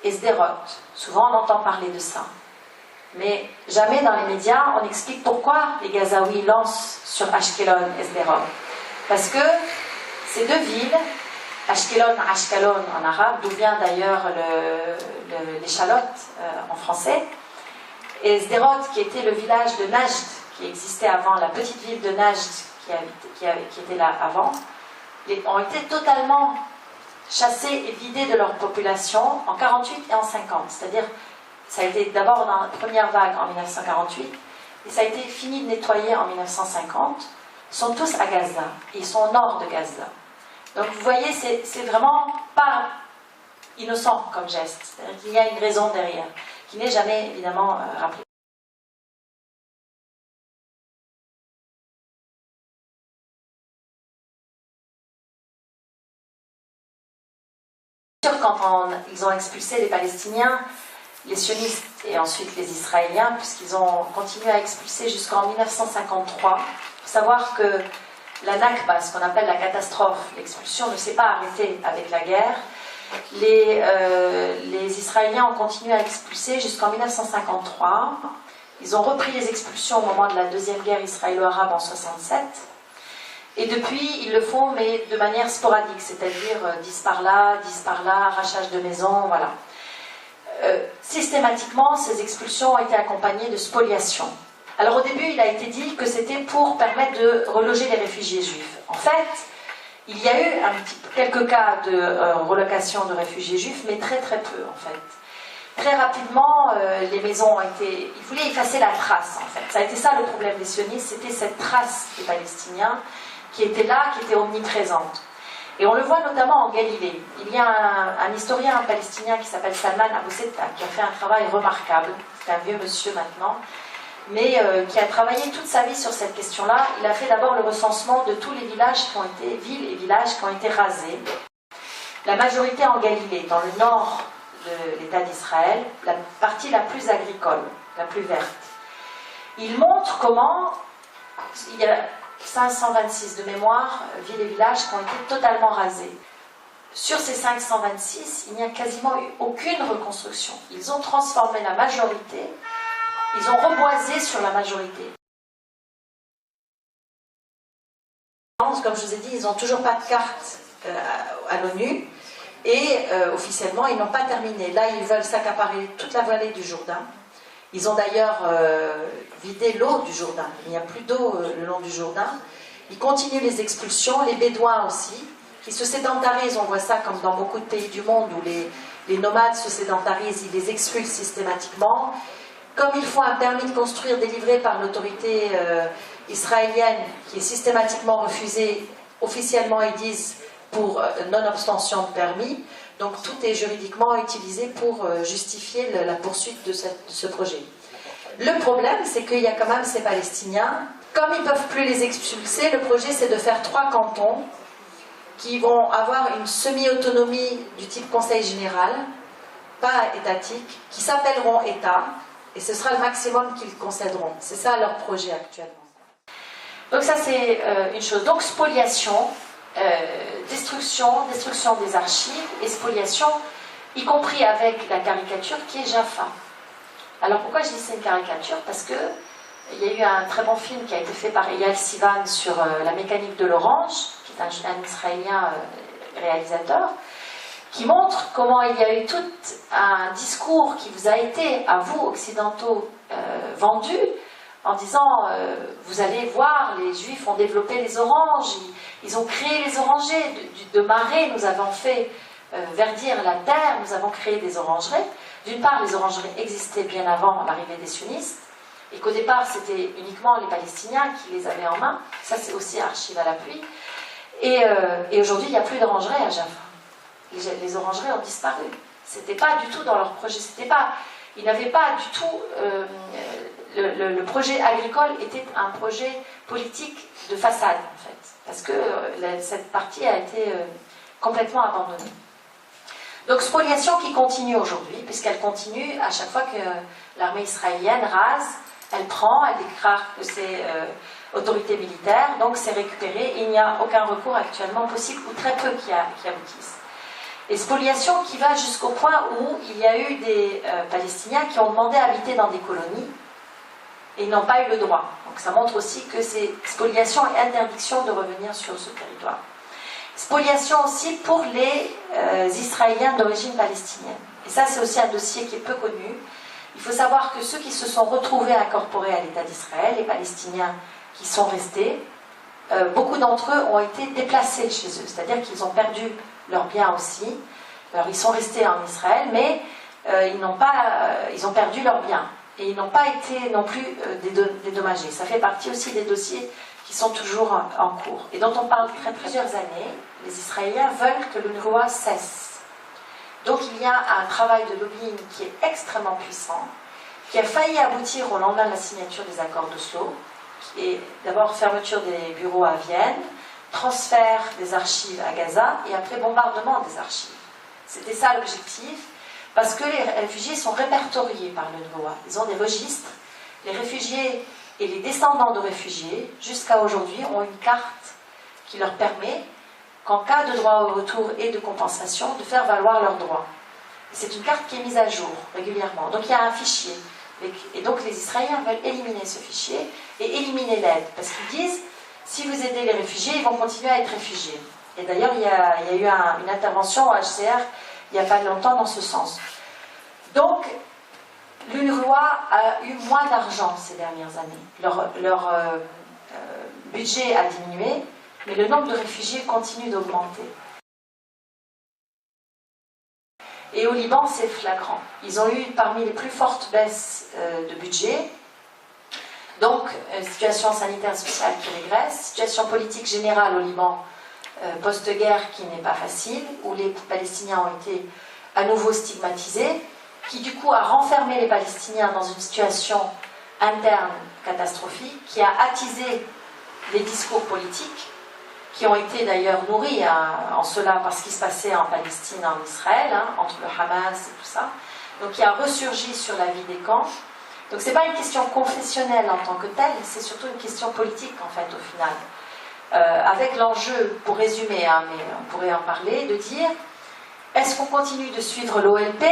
et Sderot. Souvent on entend parler de ça. Mais jamais dans les médias on explique pourquoi les Gazaouis lancent sur Ashkelon et Sderot. Parce que ces 2 villes, Ashkelon en arabe, d'où vient d'ailleurs l'échalote en français, et Sderot qui était le village de Najd, qui existait avant, la petite ville de Najd qui était là avant, ont été totalement chassés et vidés de leur population en 1948 et en 1950. C'est-à-dire, ça a été d'abord dans la première vague en 1948, et ça a été fini de nettoyer en 1950. Ils sont tous à Gaza, et ils sont au nord de Gaza. Donc vous voyez, c'est vraiment pas innocent comme geste. C'est-à-dire qu'il y a une raison derrière, qui n'est jamais évidemment rappelée. Quand ils ont expulsé les Palestiniens, les sionistes et ensuite les Israéliens, puisqu'ils ont continué à expulser jusqu'en 1953, Il faut savoir que la Nakba, ce qu'on appelle la catastrophe, l'expulsion ne s'est pas arrêtée avec la guerre. Les Israéliens ont continué à expulser jusqu'en 1953. Ils ont repris les expulsions au moment de la deuxième guerre israélo-arabe en 1967. Et depuis, ils le font, mais de manière sporadique, c'est-à-dire 10 par là, arrachage de maisons, voilà. Systématiquement, ces expulsions ont été accompagnées de spoliations. Alors au début, il a été dit que c'était pour permettre de reloger les réfugiés juifs. En fait, il y a eu quelques cas de relocation de réfugiés juifs, mais très très peu en fait. Très rapidement, les maisons ont été... Ils voulaient effacer la trace en fait. Ça a été ça le problème des sionistes, c'était cette trace des Palestiniens qui était là, qui était omniprésente. Et on le voit notamment en Galilée. Il y a un historien palestinien qui s'appelle Salman Abou Setta, qui a fait un travail remarquable. C'est un vieux monsieur maintenant, mais qui a travaillé toute sa vie sur cette question-là. Il a fait d'abord le recensement de tous les villages qui ont été, villes et villages qui ont été rasés. La majorité en Galilée, dans le nord de l'État d'Israël, la partie la plus agricole, la plus verte. Il montre comment il y a 526 de mémoire, villes et villages qui ont été totalement rasés. Sur ces 526, il n'y a quasiment eu aucune reconstruction. Ils ont transformé la majorité, ils ont reboisé sur la majorité. Comme je vous ai dit, ils n'ont toujours pas de carte à l'ONU et officiellement, ils n'ont pas terminé. Là, ils veulent s'accaparer toute la vallée du Jourdain. Ils ont d'ailleurs vidé l'eau du Jourdain. Il n'y a plus d'eau le long du Jourdain. Ils continuent les expulsions, les Bédouins aussi, qui se sédentarisent. On voit ça comme dans beaucoup de pays du monde où les nomades se sédentarisent, ils les expulsent systématiquement. Comme il faut un permis de construire délivré par l'autorité israélienne, qui est systématiquement refusé, officiellement ils disent pour non-obtention de permis. Donc tout est juridiquement utilisé pour justifier la poursuite de ce projet. Le problème, c'est qu'il y a quand même ces Palestiniens. Comme ils ne peuvent plus les expulser, le projet c'est de faire 3 cantons qui vont avoir une semi-autonomie du type conseil général, pas étatique, qui s'appelleront État, et ce sera le maximum qu'ils concéderont. C'est ça leur projet actuellement. Donc ça c'est une chose. Donc spoliation, destruction des archives et spoliation, y compris avec la caricature qui est Jaffa. Alors pourquoi je dis c'est une caricature? Parce que il y a eu un très bon film qui a été fait par Eyal Sivan sur la mécanique de l'orange, qui est un Israélien réalisateur, qui montre comment il y a eu tout un discours qui vous a été, à vous occidentaux, vendu, en disant vous allez voir, les Juifs ont développé les oranges, ils ont créé les orangers, de marais nous avons fait verdir la terre, nous avons créé des orangeries. D'une part, les orangeries existaient bien avant l'arrivée des sionistes, et qu'au départ c'était uniquement les Palestiniens qui les avaient en main. Ça c'est aussi archive à l'appui. Et aujourd'hui il n'y a plus d'orangeries à Jaffa. Les orangeries ont disparu. C'était pas du tout dans leur projet. Ils n'avaient pas du tout... le projet agricole était un projet politique de façade, en fait. Parce que cette partie a été complètement abandonnée. Donc, spoliation qui continue aujourd'hui, puisqu'elle continue à chaque fois que l'armée israélienne rase, elle prend, elle déclare que c'est autorité militaire, donc c'est récupéré. Il n'y a aucun recours actuellement possible, ou très peu qui aboutissent. Et spoliation qui va jusqu'au point où il y a eu des Palestiniens qui ont demandé à habiter dans des colonies et n'ont pas eu le droit. Donc ça montre aussi que c'est spoliation et interdiction de revenir sur ce territoire. Spoliation aussi pour les Israéliens d'origine palestinienne. Et ça c'est aussi un dossier qui est peu connu. Il faut savoir que ceux qui se sont retrouvés incorporés à l'État d'Israël, les Palestiniens qui sont restés, beaucoup d'entre eux ont été déplacés chez eux, c'est-à-dire qu'ils ont perdu leurs biens aussi. Alors ils sont restés en Israël, mais ils ont perdu leurs biens. Et ils n'ont pas été non plus dédommagés. Ça fait partie aussi des dossiers qui sont toujours en cours. Et dont on parle depuis plusieurs années. Les Israéliens veulent que l'UNRWA cesse. Donc il y a un travail de lobbying qui est extrêmement puissant, qui a failli aboutir au lendemain de la signature des accords d'Oslo, qui est d'abord fermeture des bureaux à Vienne, transfert des archives à Gaza et après bombardement des archives. C'était ça l'objectif, parce que les réfugiés sont répertoriés par l'UNRWA. Ils ont des registres. Les réfugiés Et les descendants de réfugiés, jusqu'à aujourd'hui, ont une carte qui leur permet, qu'en cas de droit au retour et de compensation, de faire valoir leurs droits. C'est une carte qui est mise à jour régulièrement. Donc il y a un fichier. Et donc les Israéliens veulent éliminer ce fichier et éliminer l'aide. Parce qu'ils disent, si vous aidez les réfugiés, ils vont continuer à être réfugiés. Et d'ailleurs, il y a eu une intervention au HCR il n'y a pas longtemps dans ce sens. Donc, l'UNRWA a eu moins d'argent ces dernières années. Leur budget a diminué, mais le nombre de réfugiés continue d'augmenter. Et au Liban, c'est flagrant. Ils ont eu parmi les plus fortes baisses de budget. Donc, situation sanitaire sociale qui régresse, situation politique générale au Liban post-guerre qui n'est pas facile, où les Palestiniens ont été à nouveau stigmatisés, qui du coup a renfermé les Palestiniens dans une situation interne catastrophique, qui a attisé les discours politiques, qui ont été d'ailleurs nourris en cela par ce qui se passait en Palestine, en Israël, entre le Hamas et tout ça, donc qui a ressurgi sur la vie des camps. Donc ce n'est pas une question confessionnelle en tant que telle, c'est surtout une question politique en fait au final. Avec l'enjeu, pour résumer, mais on pourrait en parler, de dire est-ce qu'on continue de suivre l'OLP,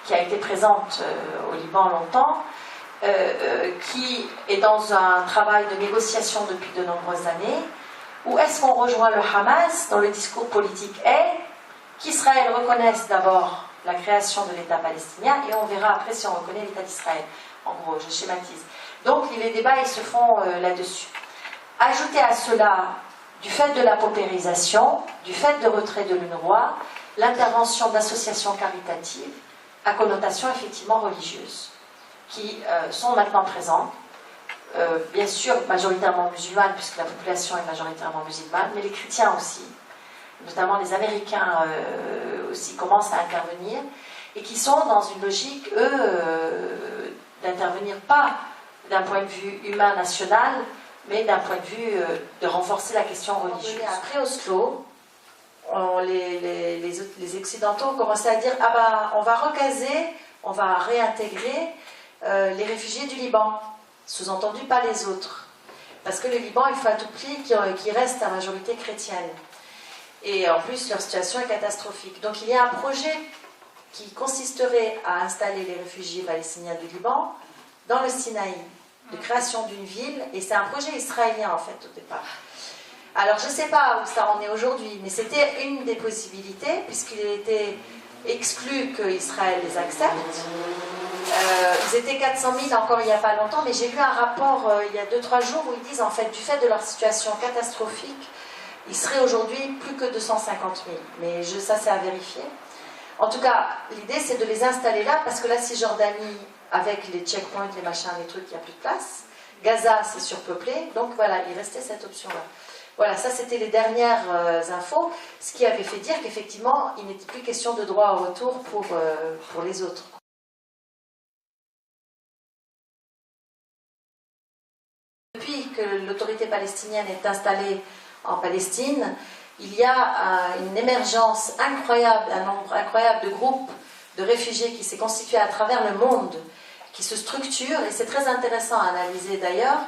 qui a été présente au Liban longtemps, qui est dans un travail de négociation depuis de nombreuses années, ou est-ce qu'on rejoint le Hamas, dont le discours politique est qu'Israël reconnaisse d'abord la création de l'État palestinien, et on verra après si on reconnaît l'État d'Israël. En gros, je schématise. Donc les débats, ils se font là-dessus. Ajouter à cela, du fait de la paupérisation, du fait de retrait de l'UNRWA, l'intervention d'associations caritatives à connotation effectivement religieuse, qui sont maintenant présentes, bien sûr majoritairement musulmanes, puisque la population est majoritairement musulmane, mais les chrétiens aussi, notamment les Américains aussi commencent à intervenir, et qui sont dans une logique, eux, d'intervenir pas d'un point de vue humain national, mais d'un point de vue de renforcer la question religieuse. Après Oslo, les Occidentaux ont commencé à dire « Ah bah, on va recaser, on va réintégrer les réfugiés du Liban », sous-entendu pas les autres. Parce que le Liban, il faut à tout prix qu'il reste à majorité chrétienne. Et en plus, leur situation est catastrophique. Donc il y a un projet qui consisterait à installer les réfugiés palestiniens du Liban dans le Sinaï, de création d'une ville, et c'est un projet israélien en fait au départ. Alors je ne sais pas où ça en est aujourd'hui, mais c'était une des possibilités, puisqu'il était exclu qu'Israël les accepte. Ils étaient 400 000 encore il n'y a pas longtemps, mais j'ai lu un rapport il y a 2-3 jours où ils disent en fait du fait de leur situation catastrophique, ils seraient aujourd'hui plus que 250 000, mais ça c'est à vérifier. En tout cas, l'idée c'est de les installer là, parce que la Cisjordanie, avec les checkpoints, les machins, les trucs, il n'y a plus de place. Gaza, c'est surpeuplé, donc voilà, il restait cette option-là. Voilà, ça c'était les dernières infos, ce qui avait fait dire qu'effectivement, il n'était plus question de droit au retour pour les autres. Depuis que l'autorité palestinienne est installée en Palestine, il y a une émergence incroyable, un nombre incroyable de groupes de réfugiés qui s'est constitué à travers le monde, qui se structurent, et c'est très intéressant à analyser d'ailleurs.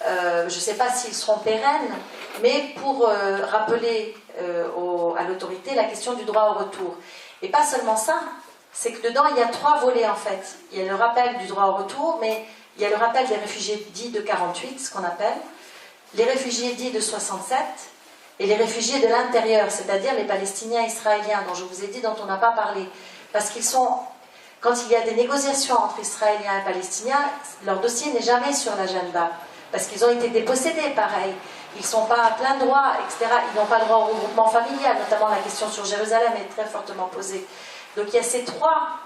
Je ne sais pas s'ils seront pérennes, mais pour rappeler à l'autorité la question du droit au retour. Et pas seulement ça, c'est que dedans il y a 3 volets en fait. Il y a le rappel du droit au retour, mais il y a le rappel des réfugiés dits de 48, ce qu'on appelle, les réfugiés dits de 67, et les réfugiés de l'intérieur, c'est-à-dire les Palestiniens israéliens, dont je vous ai dit, dont on n'a pas parlé. Parce qu'ils sont, quand il y a des négociations entre Israéliens et Palestiniens, leur dossier n'est jamais sur l'agenda. Parce qu'ils ont été dépossédés, pareil. Ils ne sont pas à plein droit, etc. Ils n'ont pas le droit au regroupement familial, notamment la question sur Jérusalem est très fortement posée. Donc il y a ces trois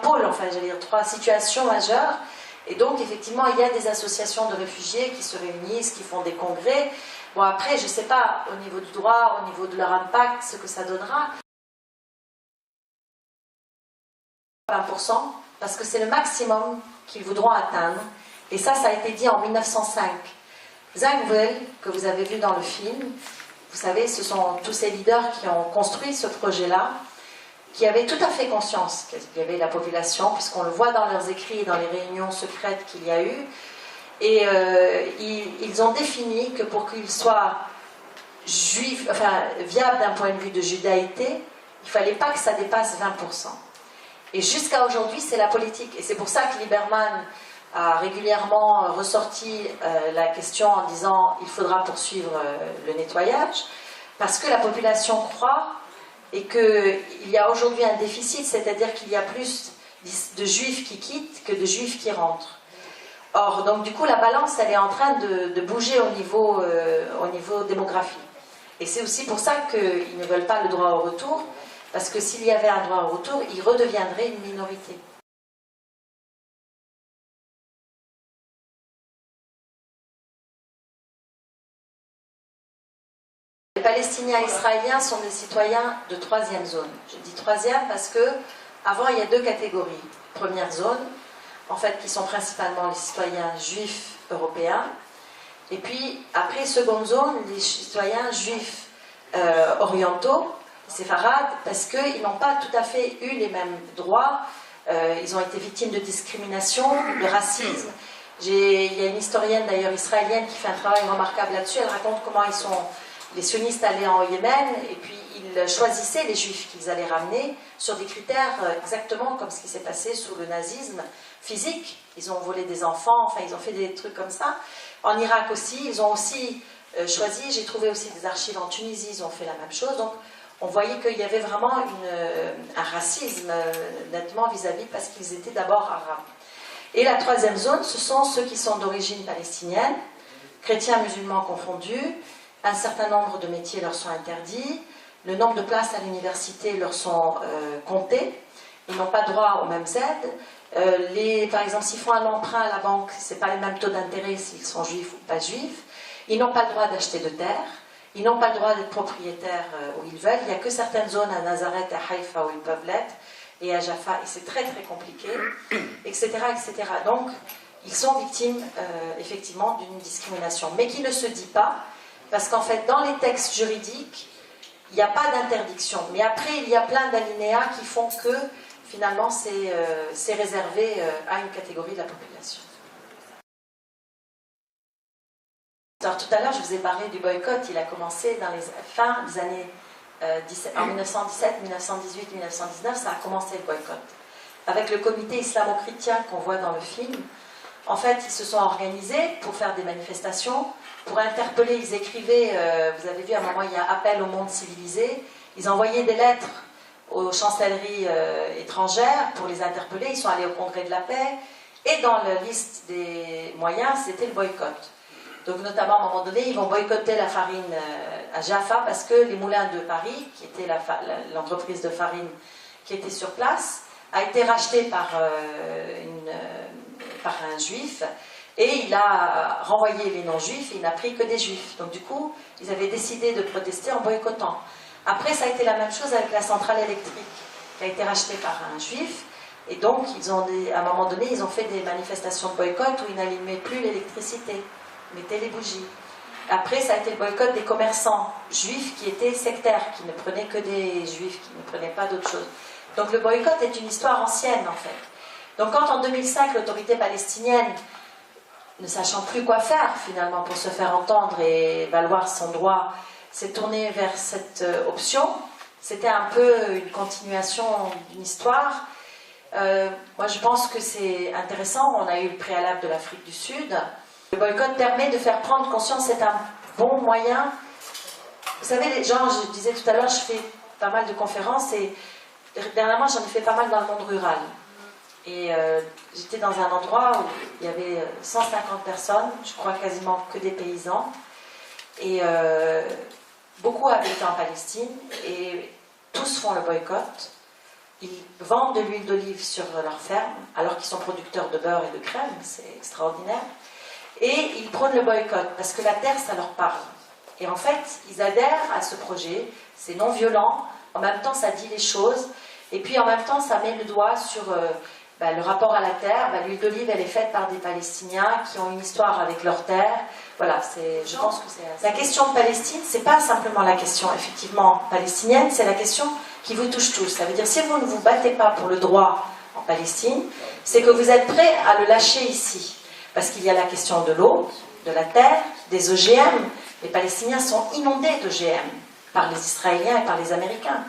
pôles, enfin, j'allais dire, 3 situations majeures. Et donc, effectivement, il y a des associations de réfugiés qui se réunissent, qui font des congrès. Bon, après, je ne sais pas, au niveau du droit, au niveau de leur impact, ce que ça donnera. 20%, parce que c'est le maximum qu'ils voudront atteindre. Et ça a été dit en 1905. Zangwill, que vous avez vu dans le film, vous savez, ce sont tous ces leaders qui ont construit ce projet-là, qui avaient tout à fait conscience qu'il y avait la population, puisqu'on le voit dans leurs écrits et dans les réunions secrètes qu'il y a eu. Et ils ont défini que pour qu'il soit juif, enfin, viable d'un point de vue de judaïté, il ne fallait pas que ça dépasse 20%. Et jusqu'à aujourd'hui, c'est la politique. Et c'est pour ça que Lieberman a régulièrement ressorti la question en disant il faudra poursuivre le nettoyage, parce que la population croit et qu'il y a aujourd'hui un déficit, c'est-à-dire qu'il y a plus de juifs qui quittent que de juifs qui rentrent. Or, donc du coup, la balance, elle est en train de bouger au niveau démographique. Et c'est aussi pour ça qu'ils ne veulent pas le droit au retour, parce que s'il y avait un droit au retour, ils redeviendraient une minorité. Les Palestiniens israéliens sont des citoyens de troisième zone. Je dis troisième parce que avant il y a deux catégories. Première zone, en fait, qui sont principalement les citoyens juifs européens. Et puis, après, seconde zone, les citoyens juifs orientaux, séfarades, parce qu'ils n'ont pas tout à fait eu les mêmes droits. Ils ont été victimes de discrimination, de racisme. Il y a une historienne, d'ailleurs, israélienne, qui fait un travail remarquable là-dessus. Elle raconte comment les sionistes allaient en Yémen, et puis ils choisissaient les juifs qu'ils allaient ramener sur des critères exactement comme ce qui s'est passé sous le nazisme physique. Ils ont volé des enfants, enfin ils ont fait des trucs comme ça. En Irak aussi, ils ont aussi choisi, j'ai trouvé aussi des archives en Tunisie, ils ont fait la même chose. Donc on voyait qu'il y avait vraiment un racisme nettement vis-à-vis parce qu'ils étaient d'abord arabes. Et la troisième zone, ce sont ceux qui sont d'origine palestinienne, chrétiens, musulmans confondus. Un certain nombre de métiers leur sont interdits, le nombre de places à l'université leur sont comptés, ils n'ont pas droit aux mêmes aides. Par exemple, s'ils font un emprunt à la banque, ce n'est pas les mêmes taux d'intérêt s'ils sont juifs ou pas juifs. Ils n'ont pas le droit d'acheter de terre, ils n'ont pas le droit d'être propriétaires où ils veulent. Il n'y a que certaines zones à Nazareth, à Haïfa où ils peuvent l'être, et à Jaffa, et c'est très très compliqué, etc., etc. Donc, ils sont victimes effectivement d'une discrimination, mais qui ne se dit pas. Parce qu'en fait, dans les textes juridiques, il n'y a pas d'interdiction. Mais après, il y a plein d'alinéas qui font que, finalement, c'est réservé à une catégorie de la population. Alors, tout à l'heure, je vous ai parlé du boycott. Il a commencé dans les fins des années en 1917, 1918, 1919. Ça a commencé le boycott. Avec le comité islamo-chrétien qu'on voit dans le film, en fait, ils se sont organisés pour faire des manifestations, pour interpeller, ils écrivaient, vous avez vu à un moment, il y a appel au monde civilisé, ils envoyaient des lettres aux chancelleries étrangères pour les interpeller, ils sont allés au Congrès de la paix, et dans la liste des moyens, c'était le boycott. Donc notamment, à un moment donné, ils vont boycotter la farine à Jaffa, parce que les moulins de Paris, qui était l'entreprise de farine qui était sur place, a été racheté par un juif, et il a renvoyé les non-juifs, et il n'a pris que des juifs. Donc du coup, ils avaient décidé de protester en boycottant. Après, ça a été la même chose avec la centrale électrique, qui a été rachetée par un juif, et donc, à un moment donné, ils ont fait des manifestations de boycott où ils n'allumaient plus l'électricité, ils mettaient les bougies. Après, ça a été le boycott des commerçants juifs qui étaient sectaires, qui ne prenaient que des juifs, qui ne prenaient pas d'autres choses. Donc le boycott est une histoire ancienne, en fait. Donc quand en 2005, l'autorité palestinienne, ne sachant plus quoi faire finalement pour se faire entendre et valoir son droit, s'est tournée vers cette option, c'était un peu une continuation d'une histoire. Moi je pense que c'est intéressant, on a eu le préalable de l'Afrique du Sud. Le boycott permet de faire prendre conscience, c'est un bon moyen. Vous savez, les gens, je disais tout à l'heure, je fais pas mal de conférences et dernièrement j'en ai fait pas mal dans le monde rural. Et j'étais dans un endroit où il y avait 150 personnes, je crois quasiment que des paysans, et beaucoup habitent en Palestine, et tous font le boycott. Ils vendent de l'huile d'olive sur leur ferme, alors qu'ils sont producteurs de beurre et de crème, c'est extraordinaire. Et ils prônent le boycott, parce que la terre, ça leur parle. Et en fait, ils adhèrent à ce projet, c'est non violent, en même temps ça dit les choses, et puis en même temps ça met le doigt sur le rapport à la terre. L'huile d'olive, elle est faite par des Palestiniens qui ont une histoire avec leur terre. Voilà, je pense que c'est... La question de Palestine, c'est pas simplement la question, effectivement, palestinienne, c'est la question qui vous touche tous. Ça veut dire si vous ne vous battez pas pour le droit en Palestine, c'est que vous êtes prêts à le lâcher ici. Parce qu'il y a la question de l'eau, de la terre, des OGM. Les Palestiniens sont inondés d'OGM par les Israéliens et par les Américains.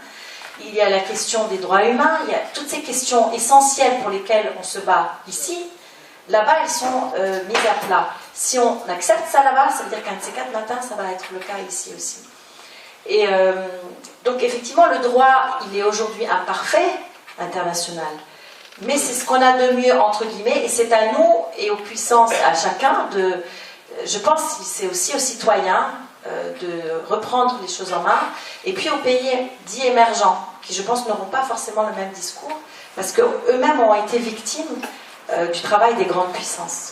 Il y a la question des droits humains, il y a toutes ces questions essentielles pour lesquelles on se bat ici. Là-bas, elles sont mises à plat. Si on accepte ça là-bas, ça veut dire qu'un de ces 4 matins, ça va être le cas ici aussi. Et donc, effectivement, le droit, il est aujourd'hui imparfait, international. Mais c'est ce qu'on a de mieux, entre guillemets, et c'est à nous et aux puissances, à chacun, de... Je pense que c'est aussi aux citoyens de reprendre les choses en main, et puis aux pays dits émergents, qui, je pense, n'auront pas forcément le même discours, parce qu'eux-mêmes ont été victimes du travail des grandes puissances.